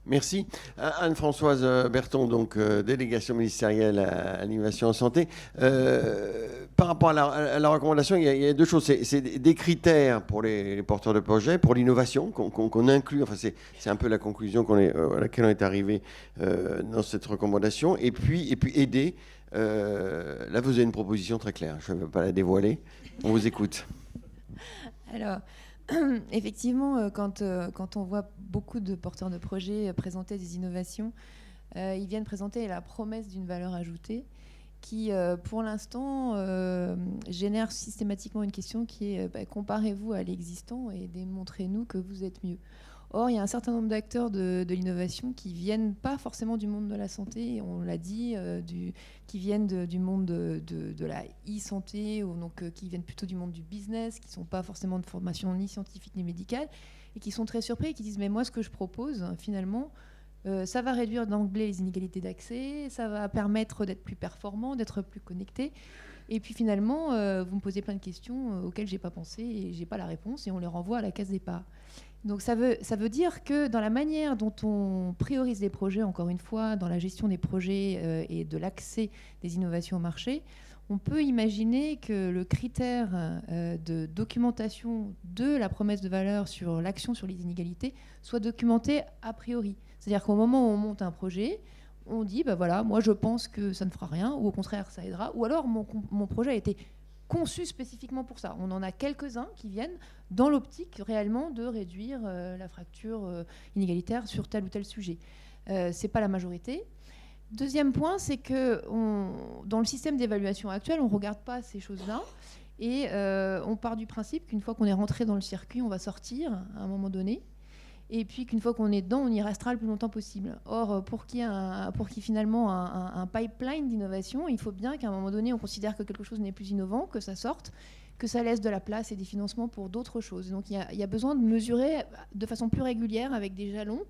[SPEAKER 1] Merci. Anne-Françoise Berton, donc délégation ministérielle à l'innovation en santé. Par rapport à la recommandation, il y a deux choses. C'est des critères pour les porteurs de projets, pour l'innovation qu'on inclut. Enfin, c'est un peu la conclusion à laquelle on est arrivé dans cette recommandation. Et puis aider. Là, vous avez une proposition très claire. Je ne vais pas la dévoiler. On vous écoute.
[SPEAKER 9] Alors, effectivement, quand on voit beaucoup de porteurs de projets présenter des innovations, ils viennent présenter la promesse d'une valeur ajoutée qui, pour l'instant, génère systématiquement une question qui est comparez-vous à l'existant et démontrez-nous que vous êtes mieux. Or, il y a un certain nombre d'acteurs de l'innovation qui viennent pas forcément du monde de la santé, on l'a dit, qui viennent du monde de la e-santé, ou donc qui viennent plutôt du monde du business, qui ne sont pas forcément de formation ni scientifique ni médicale, et qui sont très surpris et qui disent mais moi ce que je propose finalement, ça va réduire d'emblée les inégalités d'accès, ça va permettre d'être plus performant, d'être plus connecté. Et puis finalement, vous me posez plein de questions auxquelles je n'ai pas pensé et je n'ai pas la réponse, et on les renvoie à la case départ. Donc ça veut dire que dans la manière dont on priorise les projets, encore une fois, dans la gestion des projets et de l'accès des innovations au marché, on peut imaginer que le critère de documentation de la promesse de valeur sur l'action sur les inégalités soit documenté a priori. C'est-à-dire qu'au moment où on monte un projet, on dit, voilà, moi je pense que ça ne fera rien, ou au contraire ça aidera, ou alors mon projet a été conçu spécifiquement pour ça. On en a quelques-uns qui viennent dans l'optique réellement de réduire la fracture inégalitaire sur tel ou tel sujet. C'est pas la majorité. Deuxième point, c'est que dans le système d'évaluation actuel, on ne regarde pas ces choses-là et on part du principe qu'une fois qu'on est rentré dans le circuit, on va sortir à un moment donné. Et puis qu'une fois qu'on est dedans, on y restera le plus longtemps possible. Or, pour qu'il y ait finalement un pipeline d'innovation, il faut bien qu'à un moment donné, on considère que quelque chose n'est plus innovant, que ça sorte, que ça laisse de la place et des financements pour d'autres choses. Donc il y a besoin de mesurer de façon plus régulière, avec des jalons,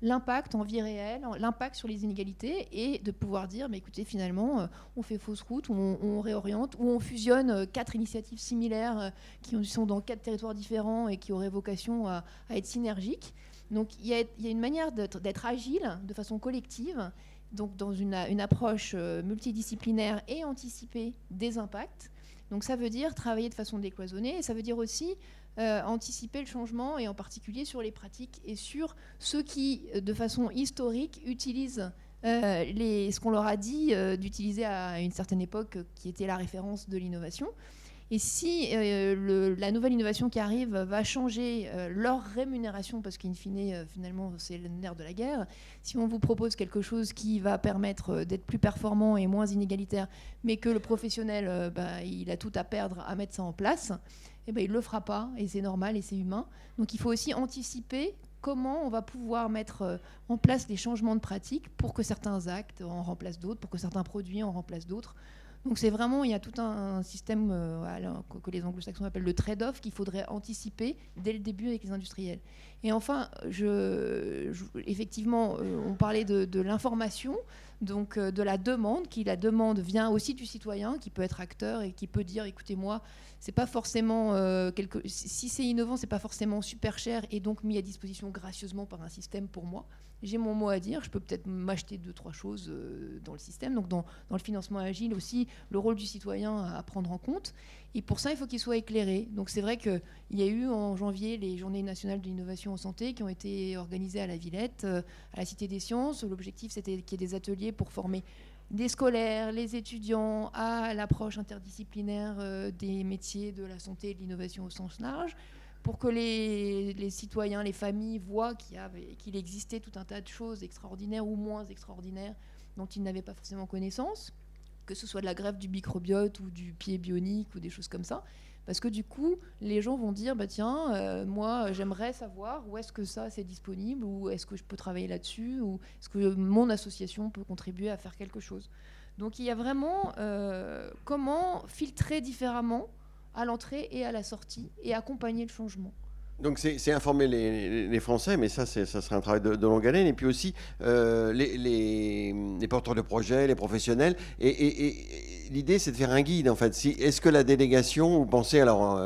[SPEAKER 9] l'impact en vie réelle, l'impact sur les inégalités, et de pouvoir dire, mais écoutez, finalement, on fait fausse route, ou on réoriente, ou on fusionne 4 initiatives similaires qui sont dans 4 territoires différents et qui auraient vocation à être synergiques. Donc il y a une manière d'être agile de façon collective, donc dans une approche multidisciplinaire et anticiper des impacts. Donc ça veut dire travailler de façon décloisonnée, et ça veut dire aussi anticiper le changement, et en particulier sur les pratiques et sur ceux qui, de façon historique, utilisent ce qu'on leur a dit d'utiliser à une certaine époque, qui était la référence de l'innovation. Et si la nouvelle innovation qui arrive va changer leur rémunération, parce qu'in fine, finalement, c'est le nerf de la guerre, si on vous propose quelque chose qui va permettre d'être plus performant et moins inégalitaire, mais que le professionnel, il a tout à perdre à mettre ça en place, il ne le fera pas, et c'est normal et c'est humain. Donc il faut aussi anticiper comment on va pouvoir mettre en place des changements de pratiques pour que certains actes en remplacent d'autres, pour que certains produits en remplacent d'autres. Donc c'est vraiment, il y a tout un système que les anglo-saxons appellent le trade-off, qu'il faudrait anticiper dès le début avec les industriels. Et enfin, effectivement, on parlait de l'information, donc de la demande, la demande vient aussi du citoyen, qui peut être acteur et qui peut dire, écoutez, moi, c'est pas forcément si c'est innovant, c'est pas forcément super cher et donc mis à disposition gracieusement par un système pour moi. J'ai mon mot à dire, je peux peut-être m'acheter 2-3 choses dans le système. Donc dans le financement agile aussi, le rôle du citoyen à prendre en compte. Et pour ça, il faut qu'il soit éclairé. Donc c'est vrai qu'il y a eu en janvier les Journées nationales de l'innovation en santé qui ont été organisées à la Villette, à la Cité des Sciences. L'objectif, c'était qu'il y ait des ateliers pour former des scolaires, les étudiants à l'approche interdisciplinaire des métiers de la santé et de l'innovation au sens large, pour que les citoyens, les familles voient qu'il existait tout un tas de choses extraordinaires ou moins extraordinaires dont ils n'avaient pas forcément connaissance, que ce soit de la greffe du microbiote ou du pied bionique ou des choses comme ça. Parce que du coup, les gens vont dire, tiens, moi, j'aimerais savoir où est-ce que ça, c'est disponible, ou est-ce que je peux travailler là-dessus, ou est-ce que mon association peut contribuer à faire quelque chose. Donc il y a vraiment comment filtrer différemment à l'entrée et à la sortie, et accompagner le changement.
[SPEAKER 1] Donc c'est informer les Français, mais ça serait un travail de longue haleine. Et puis aussi les porteurs de projets, les professionnels. Et l'idée, c'est de faire un guide, en fait. Est-ce que la délégation, vous pensez, alors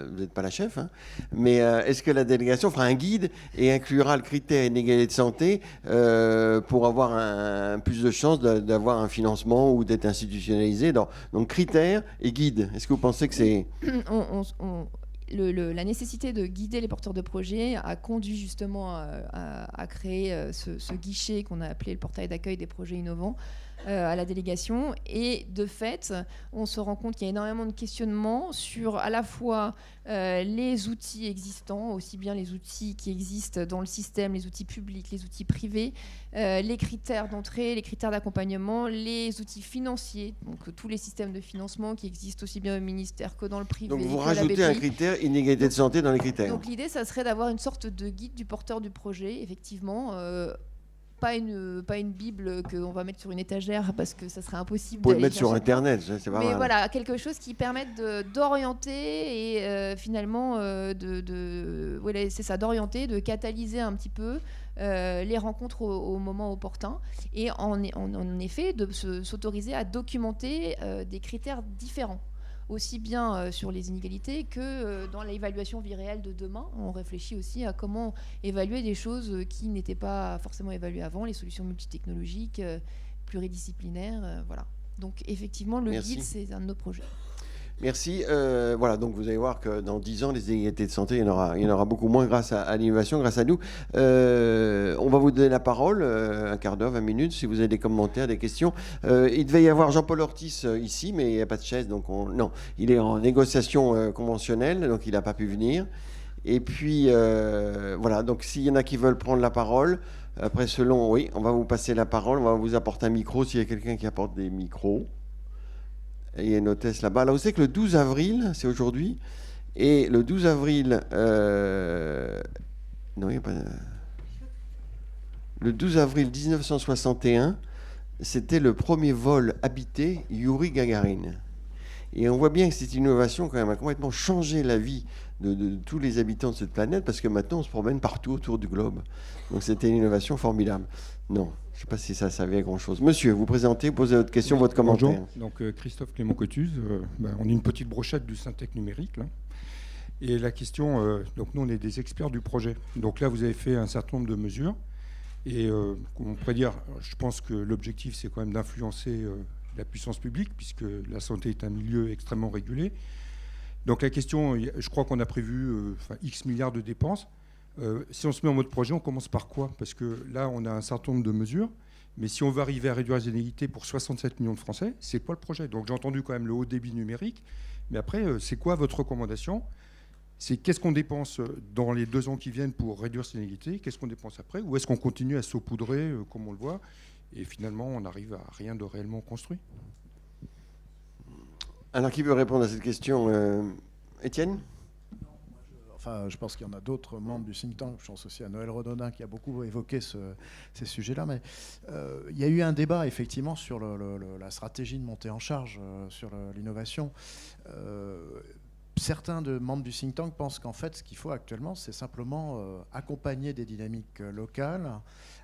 [SPEAKER 1] vous n'êtes pas la chef, hein, mais est-ce que la délégation fera un guide et inclura le critère inégalité de santé pour avoir plus de chances d'avoir un financement ou d'être institutionnalisé donc critères et guide. Est-ce que vous pensez que c'est...
[SPEAKER 9] La nécessité de guider les porteurs de projets a conduit justement à créer ce guichet qu'on a appelé le portail d'accueil des projets innovants à la délégation. Et de fait, on se rend compte qu'il y a énormément de questionnements sur à la fois les outils existants, aussi bien les outils qui existent dans le système, les outils publics, les outils privés, les critères d'entrée, les critères d'accompagnement, les outils financiers, donc tous les systèmes de financement qui existent aussi bien au ministère que dans le privé.
[SPEAKER 1] Donc vous rajoutez un critère inégalité de santé dans les critères.
[SPEAKER 9] Donc l'idée, ça serait d'avoir une sorte de guide du porteur du projet, effectivement. Pas une Bible qu'on va mettre sur une étagère parce que ça serait impossible.
[SPEAKER 1] Vous pouvez le mettre sur Internet, c'est pas mal.
[SPEAKER 9] Mais voilà, quelque chose qui permette d'orienter et finalement voilà, c'est ça, d'orienter, de catalyser un petit peu les rencontres au moment opportun et en effet de s'autoriser à documenter des critères différents. Aussi bien sur les inégalités que dans l'évaluation vie réelle de demain. On réfléchit aussi à comment évaluer des choses qui n'étaient pas forcément évaluées avant, les solutions multitechnologiques, pluridisciplinaires. Voilà. Donc effectivement, le guide, c'est un de nos projets.
[SPEAKER 1] Merci. Voilà, donc vous allez voir que dans 10 ans, les inégalités de santé, il y en aura beaucoup moins grâce à l'innovation, grâce à nous. On va vous donner la parole, un quart d'heure, 20 minutes, si vous avez des commentaires, des questions. Il devait y avoir Jean-Paul Ortiz ici, mais il n'y a pas de chaise, donc non, il est en négociation conventionnelle, donc il n'a pas pu venir. Et puis, voilà, donc s'il y en a qui veulent prendre la parole, après oui, on va vous passer la parole, on va vous apporter un micro, s'il y a quelqu'un qui apporte des micros. Il y a une hôtesse là-bas. Là, vous savez que le 12 avril, c'est aujourd'hui, et le 12 avril... non, il n'y a pas... Le 12 avril 1961, c'était le premier vol habité Youri Gagarin. Et on voit bien que cette innovation, quand même, a complètement changé la vie de tous les habitants de cette planète, parce que maintenant, on se promène partout autour du globe. Donc, c'était une innovation formidable. Non, je ne sais pas si ça servait à grand-chose. Monsieur, vous présentez, posez votre question, votre commentaire.
[SPEAKER 11] Bonjour, donc Christophe Clément Cotuse. On est une petite brochette du Syntec numérique, là. Et la question, donc nous, on est des experts du projet. Donc là, vous avez fait un certain nombre de mesures. Et on pourrait dire, je pense que l'objectif, c'est quand même d'influencer la puissance publique, puisque la santé est un milieu extrêmement régulé. Donc la question, je crois qu'on a prévu X milliards de dépenses. Si on se met en mode projet, on commence par quoi? Parce que là, on a un certain nombre de mesures. Mais si on veut arriver à réduire les inégalités pour 67 millions de Français, c'est quoi le projet? Donc j'ai entendu quand même le haut débit numérique. Mais après, c'est quoi votre recommandation? C'est qu'est-ce qu'on dépense dans les 2 ans qui viennent pour réduire ces inégalités? Qu'est-ce qu'on dépense après? Ou est-ce qu'on continue à saupoudrer comme on le voit? Et finalement, on n'arrive à rien de réellement construit.
[SPEAKER 1] Alors, qui veut répondre à cette question? Étienne?
[SPEAKER 6] Enfin, je pense qu'il y en a d'autres membres du think tank. Je pense aussi à Noël Redondin qui a beaucoup évoqué ces sujets-là. Mais il y a eu un débat, effectivement, sur la stratégie de montée en charge sur l'innovation. Certains membres du think tank pensent qu'en fait, ce qu'il faut actuellement, c'est simplement accompagner des dynamiques locales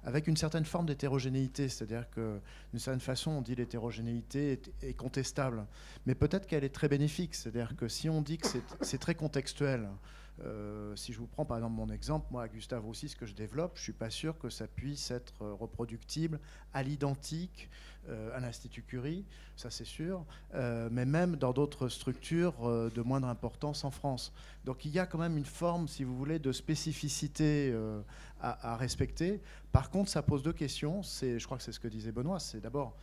[SPEAKER 6] avec une certaine forme d'hétérogénéité. C'est-à-dire que, d'une certaine façon, on dit l'hétérogénéité est contestable, mais peut-être qu'elle est très bénéfique. C'est-à-dire que si on dit que c'est très contextuel, Si je vous prends par exemple mon exemple, moi à Gustave Roussy, ce que je développe, je ne suis pas sûr que ça puisse être reproductible à l'identique à l'Institut Curie, ça c'est sûr, mais même dans d'autres structures de moindre importance en France. Donc il y a quand même une forme, si vous voulez, de spécificité à respecter. Par contre, ça pose deux questions. Je crois que c'est ce que disait Benoît. C'est d'abord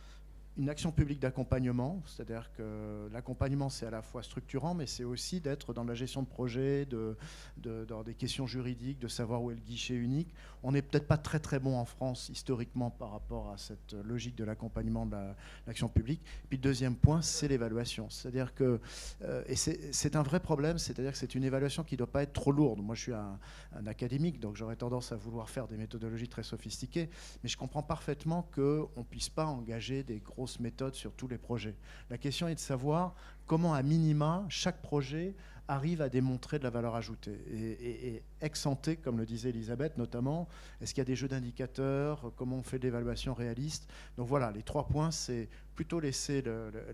[SPEAKER 6] une action publique d'accompagnement, c'est-à-dire que l'accompagnement, c'est à la fois structurant, mais c'est aussi d'être dans la gestion de projet, dans des questions juridiques, de savoir où est le guichet unique. On n'est peut-être pas très très bon en France, historiquement, par rapport à cette logique de l'accompagnement de l'action publique. Puis le deuxième point, c'est l'évaluation. C'est-à-dire que, et c'est un vrai problème, c'est-à-dire que c'est une évaluation qui ne doit pas être trop lourde. Moi, je suis un académique, donc j'aurais tendance à vouloir faire des méthodologies très sophistiquées, mais je comprends parfaitement qu'on ne puisse pas engager des grosses méthodes sur tous les projets. La question est de savoir comment, à minima, chaque projet arrive à démontrer de la valeur ajoutée. Et ex ante, comme le disait Elisabeth notamment, est-ce qu'il y a des jeux d'indicateurs, comment on fait de l'évaluation réaliste. Donc voilà, les 3 points, c'est plutôt laisser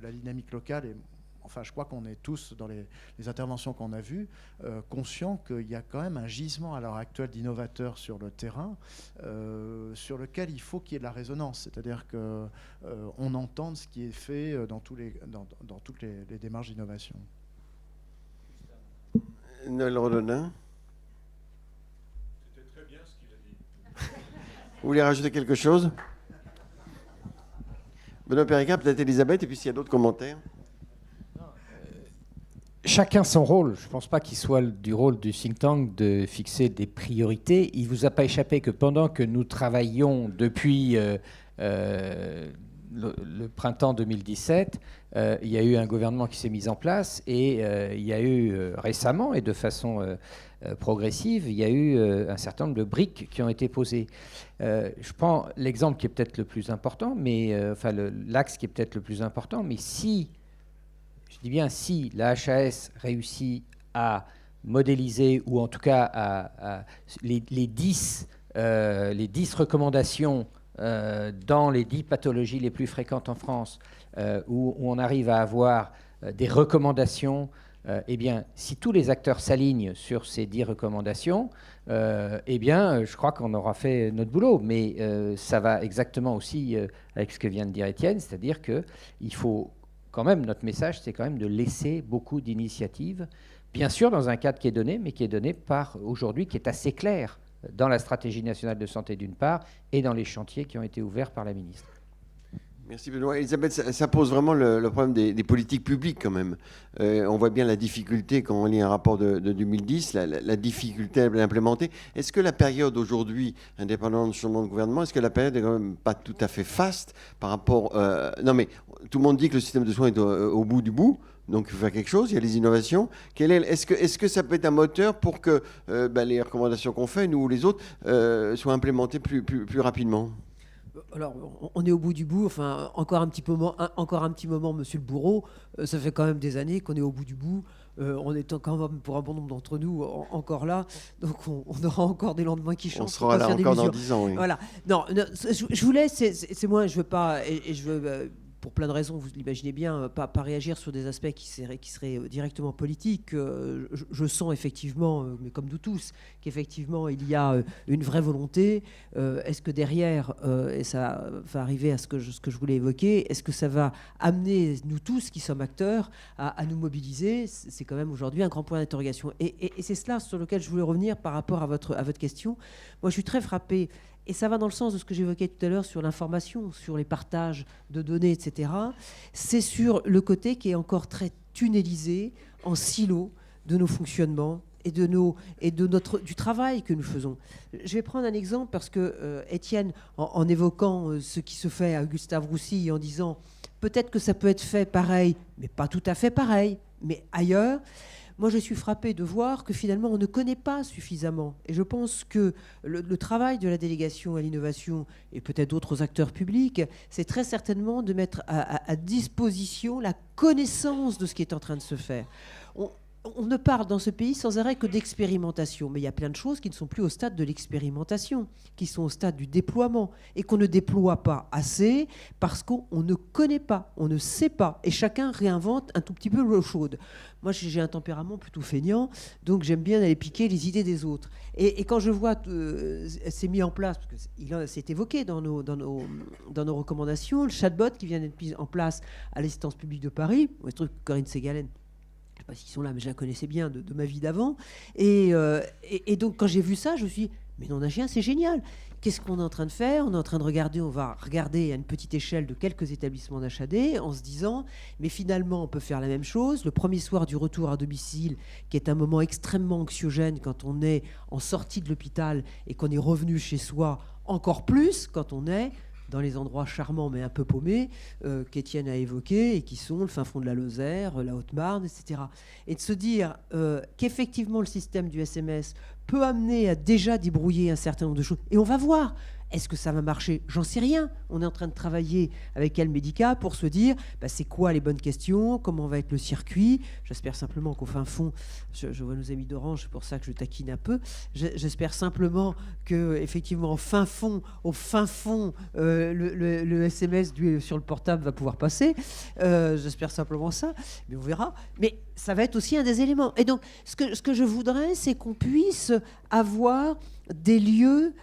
[SPEAKER 6] la dynamique locale et enfin, je crois qu'on est tous, dans les interventions qu'on a vues, conscients qu'il y a quand même un gisement à l'heure actuelle d'innovateurs sur le terrain, sur lequel il faut qu'il y ait de la résonance. C'est-à-dire qu'on entende ce qui est fait dans toutes les démarches d'innovation.
[SPEAKER 1] Noël Rodolin.
[SPEAKER 11] C'était très bien ce qu'il a dit.
[SPEAKER 1] Vous voulez rajouter quelque chose? Benoît Périca, peut-être Elisabeth, et puis s'il y a d'autres commentaires.
[SPEAKER 10] Chacun son rôle. Je ne pense pas qu'il soit du rôle du think tank de fixer des priorités. Il ne vous a pas échappé que pendant que nous travaillions depuis le printemps 2017, il y a eu un gouvernement qui s'est mis en place et il y a eu récemment et de façon progressive, il y a eu un certain nombre de briques qui ont été posées. Je prends l'exemple qui est peut-être le plus important, mais enfin l'axe qui est peut-être le plus important, mais si, je dis bien si, la HAS réussit à modéliser ou en tout cas à les 10 recommandations dans les 10 pathologies les plus fréquentes en France, où on arrive à avoir des recommandations, eh bien, si tous les acteurs s'alignent sur ces 10 recommandations, eh bien, je crois qu'on aura fait notre boulot. Mais ça va exactement aussi avec ce que vient de dire Étienne, c'est-à-dire qu'il faut quand même, notre message, c'est quand même de laisser beaucoup d'initiatives, bien sûr dans un cadre qui est donné, mais qui est donné par aujourd'hui, qui est assez clair dans la stratégie nationale de santé d'une part et dans les chantiers qui ont été ouverts par la ministre.
[SPEAKER 1] Merci Benoît. Elisabeth, ça pose vraiment le problème des politiques publiques quand même. On voit bien la difficulté quand on lit un rapport de 2010, la difficulté à l'implémenter. Est-ce que la période aujourd'hui, indépendamment du changement de gouvernement, est-ce que la période n'est quand même pas tout à fait faste par rapport... non mais tout le monde dit que le système de soins est au bout du bout. Donc il faut faire quelque chose, il y a les innovations. Est-ce que ça peut être un moteur pour que les recommandations qu'on fait, nous ou les autres, soient implémentées plus rapidement ?
[SPEAKER 2] Alors, on est au bout du bout. Enfin, encore un petit moment, monsieur le bourreau. Ça fait quand même des années qu'on est au bout du bout. On est quand même, pour un bon nombre d'entre nous, encore là. Donc, on aura encore des lendemains qui changent.
[SPEAKER 1] On sera là encore dans 10 ans, oui.
[SPEAKER 2] Voilà. Non, je voulais, c'est moi, je veux pas, et je veux... pour plein de raisons, vous l'imaginez bien, pas réagir sur des aspects qui seraient directement politiques. Je sens effectivement, mais comme nous tous, qu'effectivement il y a une vraie volonté. Est-ce que derrière, et ça va arriver à ce que je voulais évoquer, est-ce que ça va amener nous tous qui sommes acteurs à nous mobiliser? C'est quand même aujourd'hui un grand point d'interrogation. Et c'est cela sur lequel je voulais revenir par rapport à votre question. Moi, je suis très frappée. Et ça va dans le sens de ce que j'évoquais tout à l'heure sur l'information, sur les partages de données, etc. C'est sur le côté qui est encore très tunnelisé, en silo de nos fonctionnements et du travail que nous faisons. Je vais prendre un exemple parce que Étienne, en évoquant ce qui se fait à Gustave Roussy, en disant peut-être que ça peut être fait pareil, mais pas tout à fait pareil, mais ailleurs. Moi, je suis frappée de voir que finalement, on ne connaît pas suffisamment. Et je pense que le travail de la délégation à l'innovation et peut-être d'autres acteurs publics, c'est très certainement de mettre à disposition la connaissance de ce qui est en train de se faire. on ne parle dans ce pays sans arrêt que d'expérimentation. Mais il y a plein de choses qui ne sont plus au stade de l'expérimentation, qui sont au stade du déploiement, et qu'on ne déploie pas assez parce qu'on ne connaît pas, on ne sait pas. Et chacun réinvente un tout petit peu l'eau chaude. Moi, j'ai un tempérament plutôt feignant, donc j'aime bien aller piquer les idées des autres. Et quand je vois c'est mis en place, parce que c'est évoqué dans nos recommandations, le chatbot qui vient d'être mis en place à l'assistance publique de Paris, je trouve que Corinne Ségalen, je ne sais pas s'ils sont là, mais je la connaissais bien de ma vie d'avant. Et donc, quand j'ai vu ça, je me suis dit, mais non, d'un chien, c'est génial. Qu'est-ce qu'on est en train de faire? On est en train de regarder, on va regarder à une petite échelle de quelques établissements d'HAD en se disant, mais finalement, on peut faire la même chose. Le premier soir du retour à domicile, qui est un moment extrêmement anxiogène quand on est en sortie de l'hôpital et qu'on est revenu chez soi, encore plus quand on est dans les endroits charmants mais un peu paumés qu'Étienne a évoqués et qui sont le fin fond de la Lozère, la Haute-Marne, etc. Et de se dire qu'effectivement le système du SMS peut amener à déjà débrouiller un certain nombre de choses. Et on va voir. Est-ce que ça va marcher? J'en sais rien. On est en train de travailler avec El Medica pour se dire c'est quoi les bonnes questions, comment va être le circuit. J'espère simplement qu'au fin fond, je vois nos amis d'Orange, c'est pour ça que je taquine un peu. J'espère simplement que effectivement au fin fond, le SMS sur le portable va pouvoir passer. J'espère simplement ça, mais on verra. Mais ça va être aussi un des éléments. Et donc, ce que je voudrais, c'est qu'on puisse avoir des lieux,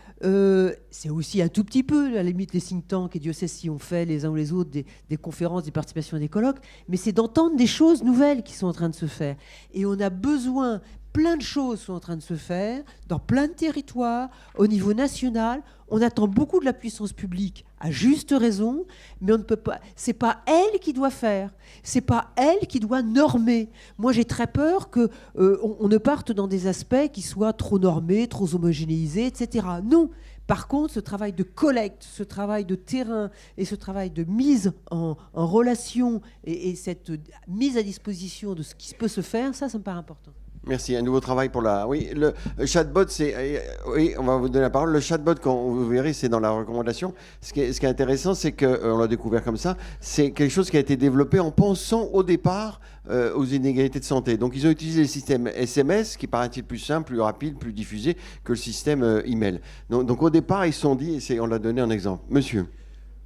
[SPEAKER 2] c'est aussi un tout petit peu, à la limite, les think tanks, et Dieu sait si on fait les uns ou les autres des conférences, des participations à des colloques, mais c'est d'entendre des choses nouvelles qui sont en train de se faire. Et on a besoin, plein de choses sont en train de se faire, dans plein de territoires, au niveau national. On attend beaucoup de la puissance publique, à juste raison, mais on ne peut pas. C'est pas elle qui doit faire. C'est pas elle qui doit normer. Moi, j'ai très peur que on ne parte dans des aspects qui soient trop normés, trop homogénéisés, etc. Non. Par contre, ce travail de collecte, ce travail de terrain et ce travail de mise en relation et cette mise à disposition de ce qui peut se faire, ça me paraît important.
[SPEAKER 1] Merci. Un nouveau travail pour la... Oui, le chatbot, c'est... Oui, on va vous donner la parole. Le chatbot, quand vous verrez, c'est dans la recommandation. Ce qui est intéressant, c'est qu'on l'a découvert comme ça. C'est quelque chose qui a été développé en pensant au départ aux inégalités de santé. Donc, ils ont utilisé le système SMS, qui paraît-il plus simple, plus rapide, plus diffusé que le système email. Donc, au départ, ils se sont dit, et on l'a donné en exemple. Monsieur.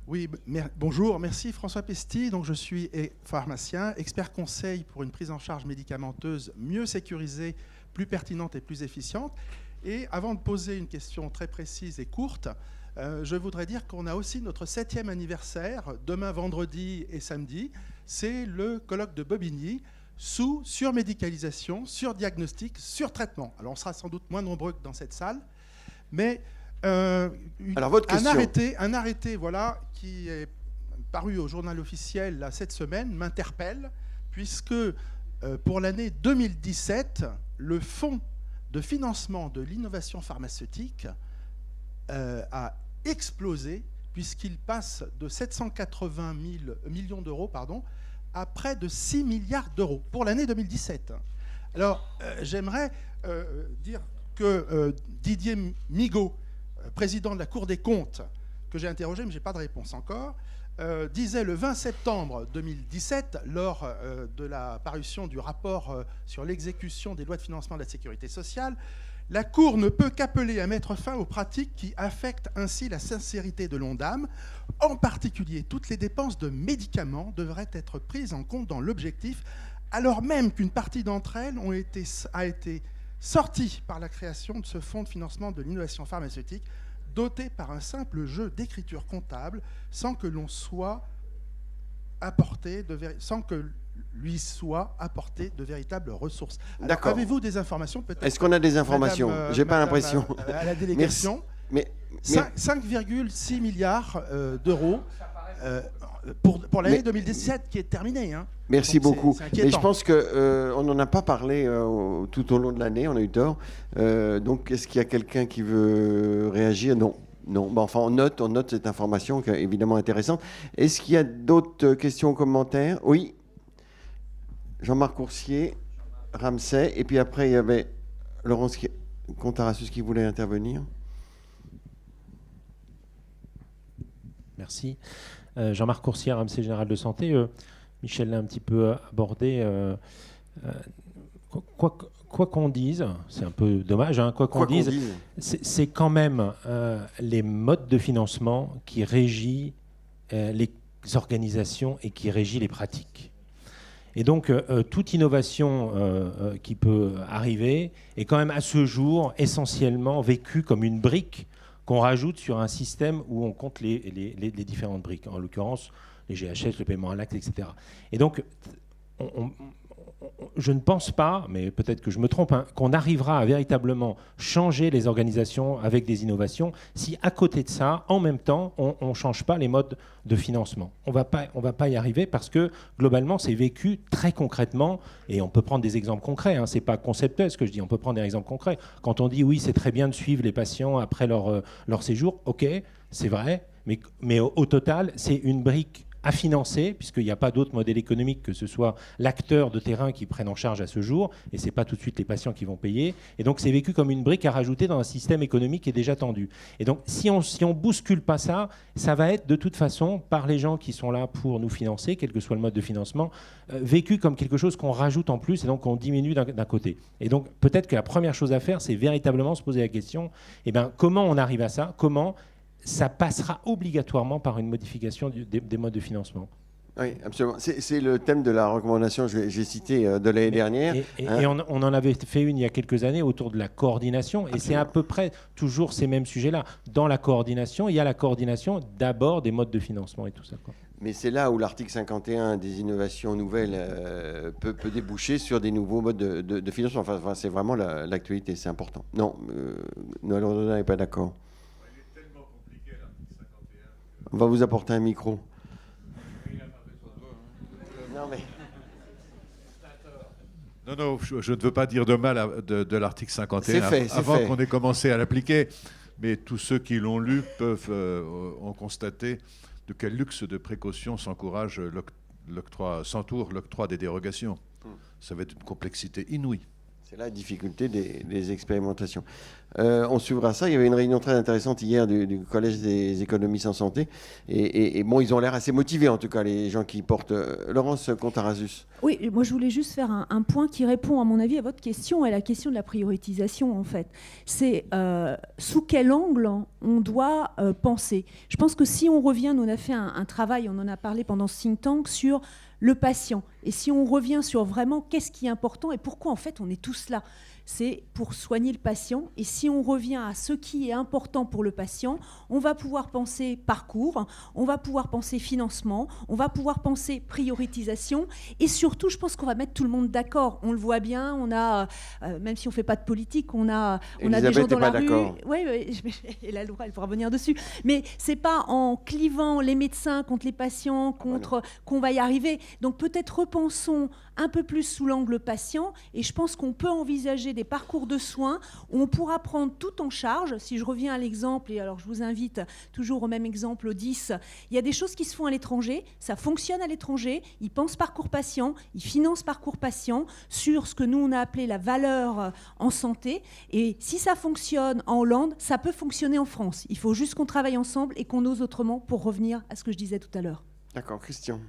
[SPEAKER 12] Oui, bonjour, merci François Pesti. Donc, je suis pharmacien, expert conseil pour une prise en charge médicamenteuse mieux sécurisée, plus pertinente et plus efficiente. Et avant de poser une question très précise et courte, je voudrais dire qu'on a aussi notre 7e anniversaire, demain vendredi et samedi. C'est le colloque de Bobigny, surmédicalisation, surdiagnostic, surtraitement. Alors, on sera sans doute moins nombreux que dans cette salle, mais...
[SPEAKER 1] Alors, votre question.
[SPEAKER 12] Un arrêté voilà, qui est paru au journal officiel là, cette semaine m'interpelle, puisque pour l'année 2017, le fonds de financement de l'innovation pharmaceutique a explosé, puisqu'il passe de 780 millions d'euros à près de 6 milliards d'euros pour l'année 2017. Alors, j'aimerais dire que Didier Migaud, président de la Cour des comptes, que j'ai interrogé, mais je n'ai pas de réponse encore, disait le 20 septembre 2017, lors de la parution du rapport sur l'exécution des lois de financement de la sécurité sociale, la Cour ne peut qu'appeler à mettre fin aux pratiques qui affectent ainsi la sincérité de l'ONDAM. En particulier, toutes les dépenses de médicaments devraient être prises en compte dans l'objectif, alors même qu'une partie d'entre elles a été sorti par la création de ce fonds de financement de l'innovation pharmaceutique, doté par un simple jeu d'écriture comptable, sans que lui soit apporté de véritables ressources.
[SPEAKER 1] D'accord.
[SPEAKER 12] Avez-vous des informations peut-être?
[SPEAKER 1] Est-ce qu'on a des informations? J'ai pas l'impression.
[SPEAKER 12] À la délégation.
[SPEAKER 1] Mais
[SPEAKER 12] 5,6 milliards d'euros pour l'année 2017 qui est terminée. Hein.
[SPEAKER 1] Merci
[SPEAKER 12] donc
[SPEAKER 1] beaucoup.
[SPEAKER 12] C'est
[SPEAKER 1] Mais je pense qu'on n'en a pas parlé tout au long de l'année, on a eu tort. Donc, est-ce qu'il y a quelqu'un qui veut réagir? Non. Non. Enfin, on note cette information qui est évidemment intéressante. Est-ce qu'il y a d'autres questions ou commentaires? Oui. Jean-Marc Coursier, Ramsay, et puis après, il y avait Laurence Contarassus qui voulait intervenir.
[SPEAKER 13] Merci. Jean-Marc Coursier, Ramsay Général de Santé. Michel l'a un petit peu abordé. quoi qu'on dise, c'est un peu dommage, hein, quoi qu'on dise, c'est quand même les modes de financement qui régit les organisations et qui régit les pratiques. Et donc, toute innovation qui peut arriver est quand même à ce jour essentiellement vécue comme une brique qu'on rajoute sur un système où on compte les différentes briques, en l'occurrence les GHS, le paiement à l'acte, etc. Et donc, je ne pense pas, mais peut-être que je me trompe, hein, qu'on arrivera à véritablement changer les organisations avec des innovations si à côté de ça, en même temps, on ne change pas les modes de financement. On va pas y arriver parce que globalement, c'est vécu très concrètement et on peut prendre des exemples concrets. Hein, c'est pas conceptuel ce que je dis, on peut prendre des exemples concrets. Quand on dit oui, c'est très bien de suivre les patients après leur séjour, ok, c'est vrai, mais au total, c'est une brique à financer, puisqu'il n'y a pas d'autre modèle économique que ce soit l'acteur de terrain qui prenne en charge à ce jour, et ce n'est pas tout de suite les patients qui vont payer. Et donc c'est vécu comme une brique à rajouter dans un système économique qui est déjà tendu. Et donc si on bouscule pas ça, ça va être de toute façon, par les gens qui sont là pour nous financer, quel que soit le mode de financement, vécu comme quelque chose qu'on rajoute en plus et donc qu'on diminue d'un côté. Et donc peut-être que la première chose à faire, c'est véritablement se poser la question, comment on arrive à ça, comment ça passera obligatoirement par une modification des modes de financement.
[SPEAKER 1] Oui, absolument. C'est le thème de la recommandation que j'ai citée de l'année dernière.
[SPEAKER 13] Et on en avait fait une il y a quelques années autour de la coordination. Et c'est à peu près toujours ces mêmes sujets-là. Dans la coordination, il y a la coordination d'abord des modes de financement et tout ça, quoi.
[SPEAKER 1] Mais c'est là où l'article 51 des innovations nouvelles peut déboucher sur des nouveaux modes de financement. Enfin, c'est vraiment l'actualité, c'est important. Non, Noël Rodin n'est pas d'accord. On va vous apporter un micro.
[SPEAKER 14] Non, je ne veux pas dire de mal de l'article 51 avant qu'on ait commencé à l'appliquer, mais tous ceux qui l'ont lu peuvent en constater de quel luxe de précaution s'entoure l'octroi des dérogations. Ça va être une complexité inouïe.
[SPEAKER 1] C'est la difficulté des expérimentations. On suivra ça. Il y avait une réunion très intéressante hier du Collège des économistes en santé. Et bon, ils ont l'air assez motivés, en tout cas, les gens qui portent. Laurence Contarazus.
[SPEAKER 5] Oui, moi je voulais juste faire un point qui répond, à mon avis, à votre question, à la question de la prioritisation, en fait. C'est sous quel angle on doit penser. Je pense que si on revient, nous on a fait un travail, on en a parlé pendant ce think tank, sur le patient. Et si on revient sur vraiment qu'est-ce qui est important et pourquoi en fait on est tous là, c'est pour soigner le patient. Et si on revient à ce qui est important pour le patient, on va pouvoir penser parcours, on va pouvoir penser financement, on va pouvoir penser prioritisation. Et surtout, je pense qu'on va mettre tout le monde d'accord. On le voit bien, on a, même si on ne fait pas de politique, on a des gens dans la rue. Oui, et la Laura, elle pourra venir dessus. Mais ce n'est pas en clivant les médecins contre les patients, qu'on va y arriver. Donc peut-être repensons un peu plus sous l'angle patient, et je pense qu'on peut envisager des parcours de soins où on pourra prendre tout en charge. Si je reviens à l'exemple, et alors je vous invite toujours au même exemple, au 10, il y a des choses qui se font à l'étranger, ça fonctionne à l'étranger, ils pensent parcours patient, ils financent parcours patient sur ce que nous on a appelé la valeur en santé, et si ça fonctionne en Hollande, ça peut fonctionner en France. Il faut juste qu'on travaille ensemble et qu'on ose autrement, pour revenir à ce que je disais tout à l'heure.
[SPEAKER 1] D'accord, Christian.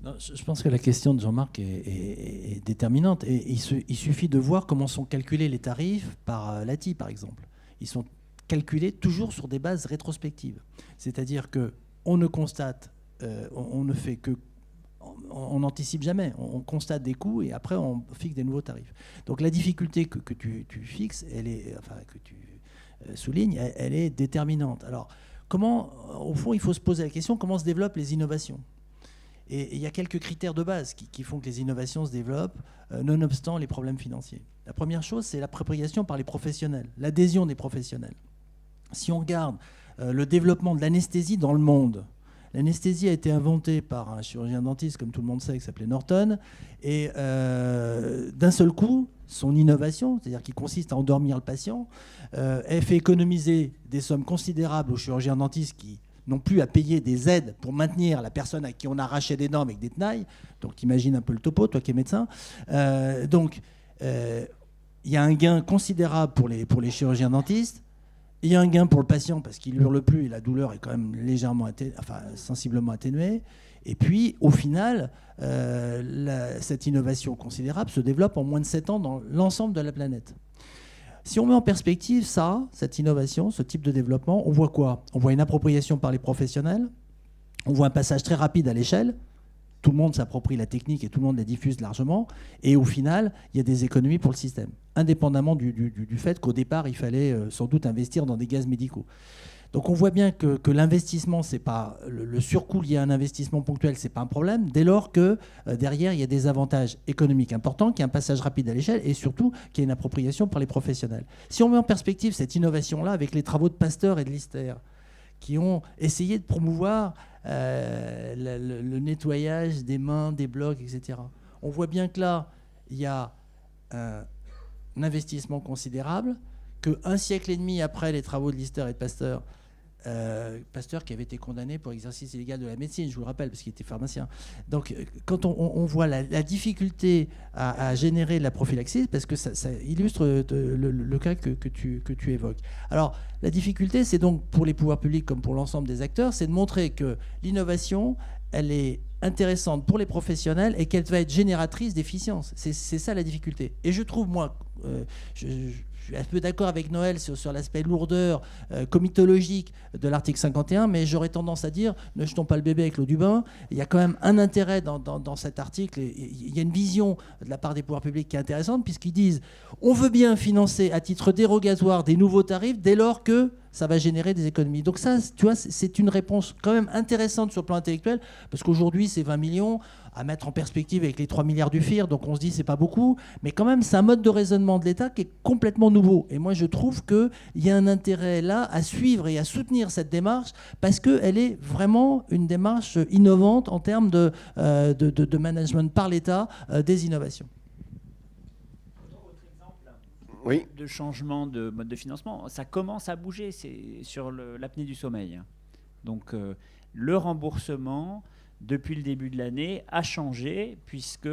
[SPEAKER 4] Non, je pense que la question de Jean-Marc est déterminante. Et il suffit de voir comment sont calculés les tarifs par l'ATI, par exemple. Ils sont calculés toujours sur des bases rétrospectives. C'est-à-dire qu'on ne constate, on ne fait que... On n'anticipe jamais. On constate des coûts et après, on fixe des nouveaux tarifs. Donc la difficulté que tu fixes, que tu soulignes, elle est déterminante. Alors, comment, au fond, il faut se poser la question, comment se développent les innovations ? Et il y a quelques critères de base qui font que les innovations se développent, nonobstant les problèmes financiers. La première chose, c'est l'appropriation par les professionnels, l'adhésion des professionnels. Si on regarde le développement de l'anesthésie dans le monde, l'anesthésie a été inventée par un chirurgien dentiste, comme tout le monde sait, qui s'appelait Norton, et d'un seul coup, son innovation, c'est-à-dire qui consiste à endormir le patient, elle fait économiser des sommes considérables aux chirurgiens dentistes qui n'ont plus à payer des aides pour maintenir la personne à qui on arrachait des dents avec des tenailles. Donc, imagine un peu le topo, toi qui es médecin. Il y a un gain considérable pour les chirurgiens dentistes. Il y a un gain pour le patient parce qu'il hurle plus et la douleur est quand même sensiblement atténuée. Et puis, au final, cette innovation considérable se développe en moins de 7 ans dans l'ensemble de la planète. Si on met en perspective cette innovation, ce type de développement, on voit quoi? On voit une appropriation par les professionnels, on voit un passage très rapide à l'échelle, tout le monde s'approprie la technique et tout le monde la diffuse largement, et au final, il y a des économies pour le système, indépendamment du fait qu'au départ, il fallait sans doute investir dans des gaz médicaux. Donc on voit bien que l'investissement, c'est pas le surcoût lié à un investissement ponctuel, c'est pas un problème, dès lors que derrière, il y a des avantages économiques importants, qu'il y a un passage rapide à l'échelle et surtout qu'il y a une appropriation par les professionnels. Si on met en perspective cette innovation-là avec les travaux de Pasteur et de Lister, qui ont essayé de promouvoir le nettoyage des mains, des blocs, etc. On voit bien que là, il y a un investissement considérable, qu'un siècle et demi après les travaux de Lister et de Pasteur, Pasteur qui avait été condamné pour exercice illégal de la médecine, je vous le rappelle, parce qu'il était pharmacien. Donc, quand on voit la difficulté à générer de la prophylaxie, parce que ça illustre le cas que tu évoques. Alors, la difficulté, c'est donc pour les pouvoirs publics comme pour l'ensemble des acteurs, c'est de montrer que l'innovation, elle est intéressante pour les professionnels et qu'elle va être génératrice d'efficience. C'est ça la difficulté. Et je trouve, moi, je suis un peu d'accord avec Noël sur l'aspect lourdeur comitologique de l'article 51, mais j'aurais tendance à dire, ne jetons pas le bébé avec l'eau du bain. Il y a quand même un intérêt dans cet article. Il y a une vision de la part des pouvoirs publics qui est intéressante, puisqu'ils disent on veut bien financer à titre dérogatoire des nouveaux tarifs dès lors que ça va générer des économies. Donc ça, tu vois, c'est une réponse quand même intéressante sur le plan intellectuel, parce qu'aujourd'hui, c'est 20 millions à mettre en perspective avec les 3 milliards du FIR, donc on se dit c'est pas beaucoup, mais quand même, c'est un mode de raisonnement de l'État qui est complètement nouveau. Et moi, je trouve qu'il y a un intérêt là à suivre et à soutenir cette démarche, parce qu'elle est vraiment une démarche innovante en termes de management par l'État des innovations.
[SPEAKER 1] Oui.
[SPEAKER 7] De changement de mode de financement, ça commence à bouger, c'est sur l'apnée du sommeil. Donc le remboursement, depuis le début de l'année, a changé, puisque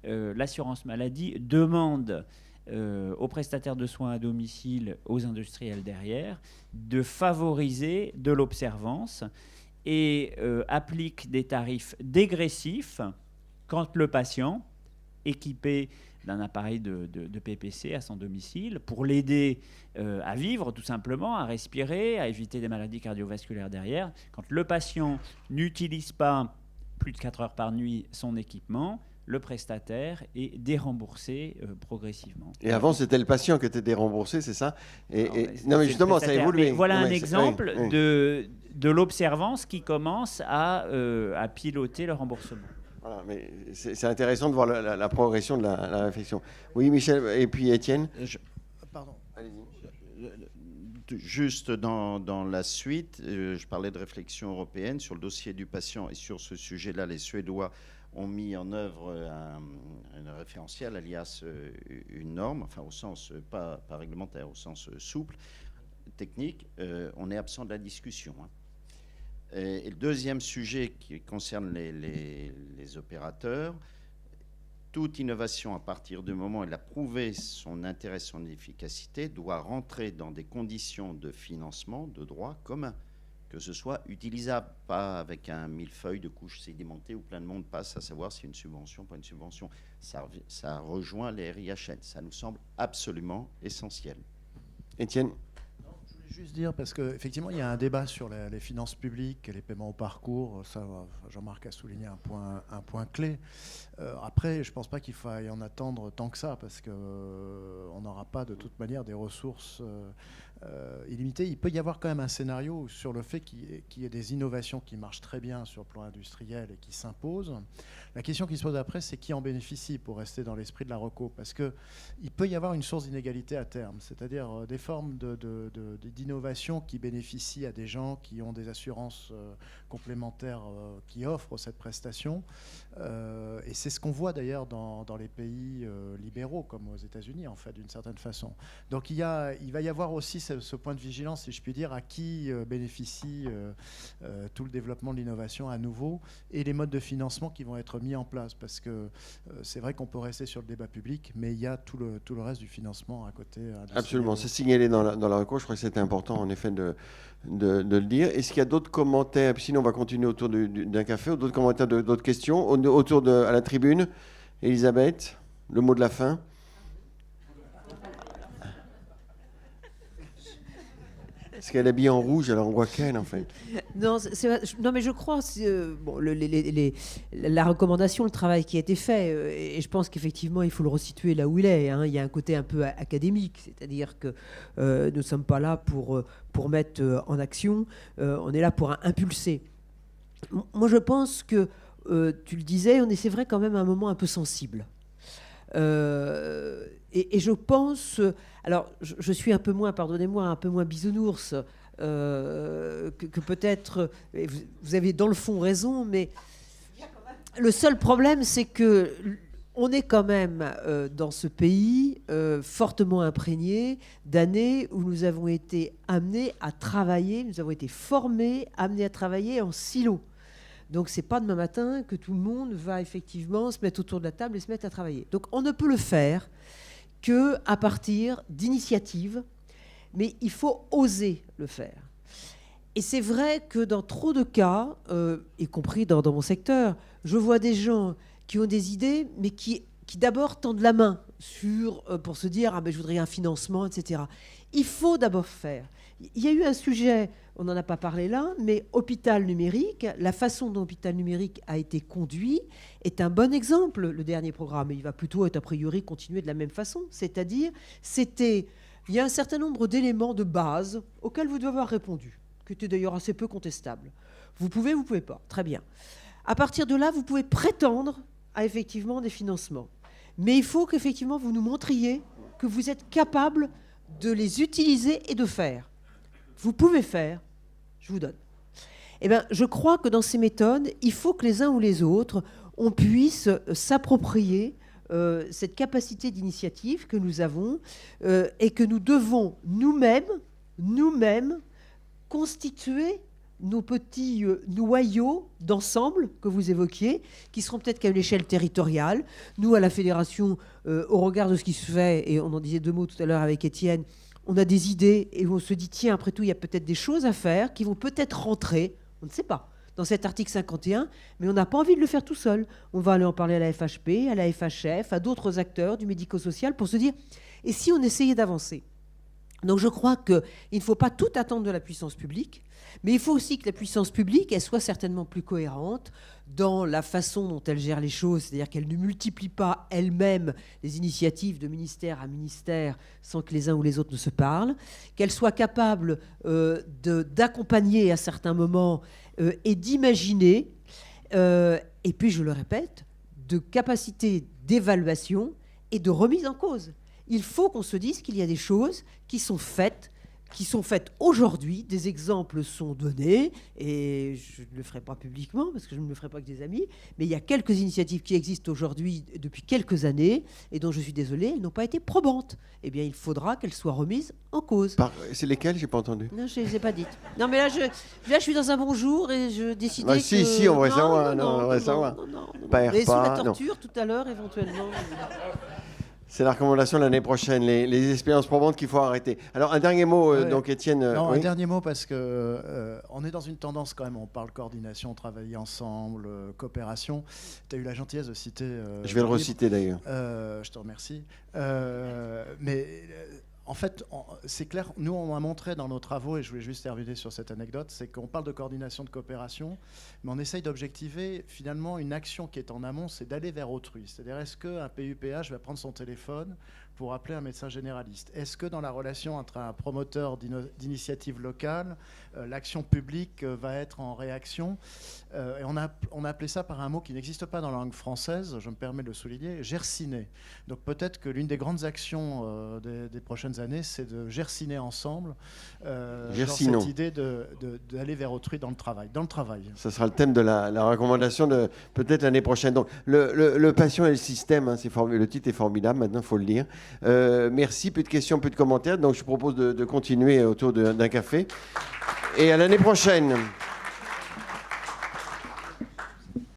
[SPEAKER 7] l'assurance maladie demande aux prestataires de soins à domicile, aux industriels derrière, de favoriser de l'observance et applique des tarifs dégressifs quand le patient, équipé d'un appareil de PPC à son domicile, pour l'aider à vivre tout simplement, à respirer, à éviter des maladies cardiovasculaires derrière. Quand le patient n'utilise pas plus de 4 heures par nuit son équipement, le prestataire est déremboursé progressivement.
[SPEAKER 1] Et avant, c'était le patient qui était déremboursé, c'est ça? Non, mais justement, ça a évolué.
[SPEAKER 7] Mais voilà
[SPEAKER 1] non,
[SPEAKER 7] un exemple de l'observance qui commence à piloter le remboursement.
[SPEAKER 1] Voilà, mais c'est intéressant de voir la progression de la réflexion. Oui, Michel, et puis Étienne.
[SPEAKER 6] Pardon.
[SPEAKER 8] Juste dans la suite, je parlais de réflexion européenne sur le dossier du patient, et sur ce sujet-là, les Suédois ont mis en œuvre un référentiel, alias une norme, enfin au sens pas réglementaire, au sens souple, technique. On est absent de la discussion. Et le deuxième sujet qui concerne les opérateurs, toute innovation à partir du moment où elle a prouvé son intérêt, son efficacité, doit rentrer dans des conditions de financement de droit commun, que ce soit utilisable, pas avec un millefeuille de couches sédimentées où plein de monde passe à savoir si une subvention, pas une subvention. Ça rejoint les RIHN. Ça nous semble absolument essentiel.
[SPEAKER 1] Étienne ?
[SPEAKER 6] Juste dire, parce qu'effectivement, il y a un débat sur les finances publiques et les paiements au parcours. Ça, Jean-Marc a souligné un point clé. Après, je ne pense pas qu'il faille en attendre tant que ça, parce qu'on n'aura pas de toute manière des ressources illimitées. Il peut y avoir quand même un scénario sur le fait qu'il y ait des innovations qui marchent très bien sur le plan industriel et qui s'imposent. La question qui se pose après, c'est qui en bénéficie, pour rester dans l'esprit de la reco, parce qu'il peut y avoir une source d'inégalité à terme, c'est-à-dire des formes d'innovation qui bénéficient à des gens qui ont des assurances complémentaires qui offrent cette prestation. Et c'est ce qu'on voit d'ailleurs dans les pays libéraux, comme aux États-Unis, en fait, d'une certaine façon. Donc il va y avoir aussi ce point de vigilance, si je puis dire, à qui bénéficie tout le développement de l'innovation à nouveau, et les modes de financement qui vont être mis en place, parce que c'est vrai qu'on peut rester sur le débat public, mais il y a tout le reste du financement à côté.
[SPEAKER 1] Absolument, c'est signalé dans la recours, je crois que c'était important. important, en effet, de le dire. Est-ce qu'il y a d'autres commentaires? Sinon, on va continuer autour d'un café, ou d'autres commentaires, d'autres questions autour à la tribune. Elisabeth, le mot de la fin. Parce qu'elle est habillée en rouge, alors on voit qu'elle, en fait.
[SPEAKER 2] Non, non, mais je crois, bon, la recommandation, le travail qui a été fait, et je pense qu'effectivement, il faut le resituer là où il est. Hein. Il y a un côté un peu académique, c'est-à-dire que nous ne sommes pas là pour mettre en action, on est là pour impulser. Moi, je pense que, tu le disais, c'est vrai quand même à un moment un peu sensible. Et je pense... Alors, je suis un peu moins, pardonnez-moi, un peu moins bisounours que peut-être... Vous avez dans le fond raison, mais le seul problème, c'est que on est quand même dans ce pays fortement imprégné d'années où nous avons été amenés à travailler, nous avons été formés, amenés à travailler en silo. Donc, ce n'est pas demain matin que tout le monde va effectivement se mettre autour de la table et se mettre à travailler. Donc, on ne peut le faire qu'à partir d'initiatives, mais il faut oser le faire. Et c'est vrai que dans trop de cas, y compris dans mon secteur, je vois des gens qui ont des idées, mais qui d'abord tendent la main pour se dire « Ah ben, je voudrais un financement, etc. » Il faut d'abord faire. Il y a eu un sujet, on n'en a pas parlé là, mais hôpital numérique, la façon dont l'hôpital numérique a été conduit est un bon exemple, le dernier programme. Il va plutôt être a priori continuer de la même façon. C'est-à-dire, il y a un certain nombre d'éléments de base auxquels vous devez avoir répondu, qui étaient d'ailleurs assez peu contestables. Vous pouvez pas. Très bien. À partir de là, vous pouvez prétendre à effectivement des financements. Mais il faut qu'effectivement vous nous montriez que vous êtes capable de les utiliser et de faire. Vous pouvez faire, je vous donne. Eh bien, je crois que dans ces méthodes, il faut que les uns ou les autres, on puisse s'approprier cette capacité d'initiative que nous avons et que nous devons nous-mêmes constituer nos petits noyaux d'ensemble que vous évoquiez, qui seront peut-être qu'à une échelle territoriale. Nous, à la Fédération, au regard de ce qui se fait, et on en disait 2 mots tout à l'heure avec Étienne, on a des idées et on se dit, tiens, après tout, il y a peut-être des choses à faire qui vont peut-être rentrer, on ne sait pas, dans cet article 51, mais on n'a pas envie de le faire tout seul. On va aller en parler à la FHP, à la FHF, à d'autres acteurs du médico-social pour se dire, et si on essayait d'avancer? Donc je crois qu'il ne faut pas tout attendre de la puissance publique, mais il faut aussi que la puissance publique, elle soit certainement plus cohérente dans la façon dont elle gère les choses, c'est-à-dire qu'elle ne multiplie pas elle-même les initiatives de ministère à ministère sans que les uns ou les autres ne se parlent, qu'elle soit capable d'accompagner à certains moments et d'imaginer, et puis je le répète, de capacité d'évaluation et de remise en cause. Il faut qu'on se dise qu'il y a des choses qui sont faites aujourd'hui, des exemples sont donnés, et je ne le ferai pas publiquement, parce que je ne le ferai pas avec des amis, mais il y a quelques initiatives qui existent aujourd'hui depuis quelques années, et dont je suis désolée, elles n'ont pas été probantes. Eh bien, il faudra qu'elles soient remises en cause.
[SPEAKER 1] C'est lesquelles? Je n'ai pas entendu.
[SPEAKER 2] Non, je ne les ai pas dites. Non, mais là, je suis dans un bon jour, et je décidais
[SPEAKER 1] Si, on va savoir. On va savoir.
[SPEAKER 2] Mais sous la torture, tout à l'heure, éventuellement...
[SPEAKER 1] C'est la recommandation l'année prochaine, les expériences probantes qu'il faut arrêter. Alors, un dernier mot, donc, Étienne.
[SPEAKER 6] Non, oui. Un dernier mot, parce qu'on est dans une tendance quand même, on parle coordination, travailler ensemble, coopération. Tu as eu la gentillesse de citer...
[SPEAKER 1] je vais le reciter d'ailleurs.
[SPEAKER 6] Je te remercie. En fait, c'est clair, nous on a montré dans nos travaux, et je voulais juste terminer sur cette anecdote, c'est qu'on parle de coordination, de coopération, mais on essaye d'objectiver finalement une action qui est en amont, c'est d'aller vers autrui. C'est-à-dire, est-ce qu'un PUPH va prendre son téléphone pour appeler un médecin généraliste? Est-ce que dans la relation entre un promoteur d'initiative locale, l'action publique va être en réaction? Et on a appelé ça par un mot qui n'existe pas dans la langue française, je me permets de le souligner, gersiner. Donc peut-être que l'une des grandes actions des prochaines années, c'est de gersiner ensemble dans cette idée d'aller vers autrui dans le travail. Ça
[SPEAKER 1] sera le thème de la recommandation de peut-être l'année prochaine. Donc le patient et le système, hein, le titre est formidable, maintenant il faut le dire. Merci, peu de questions, peu de commentaires. Donc je propose de continuer autour d'un café. Et à l'année prochaine.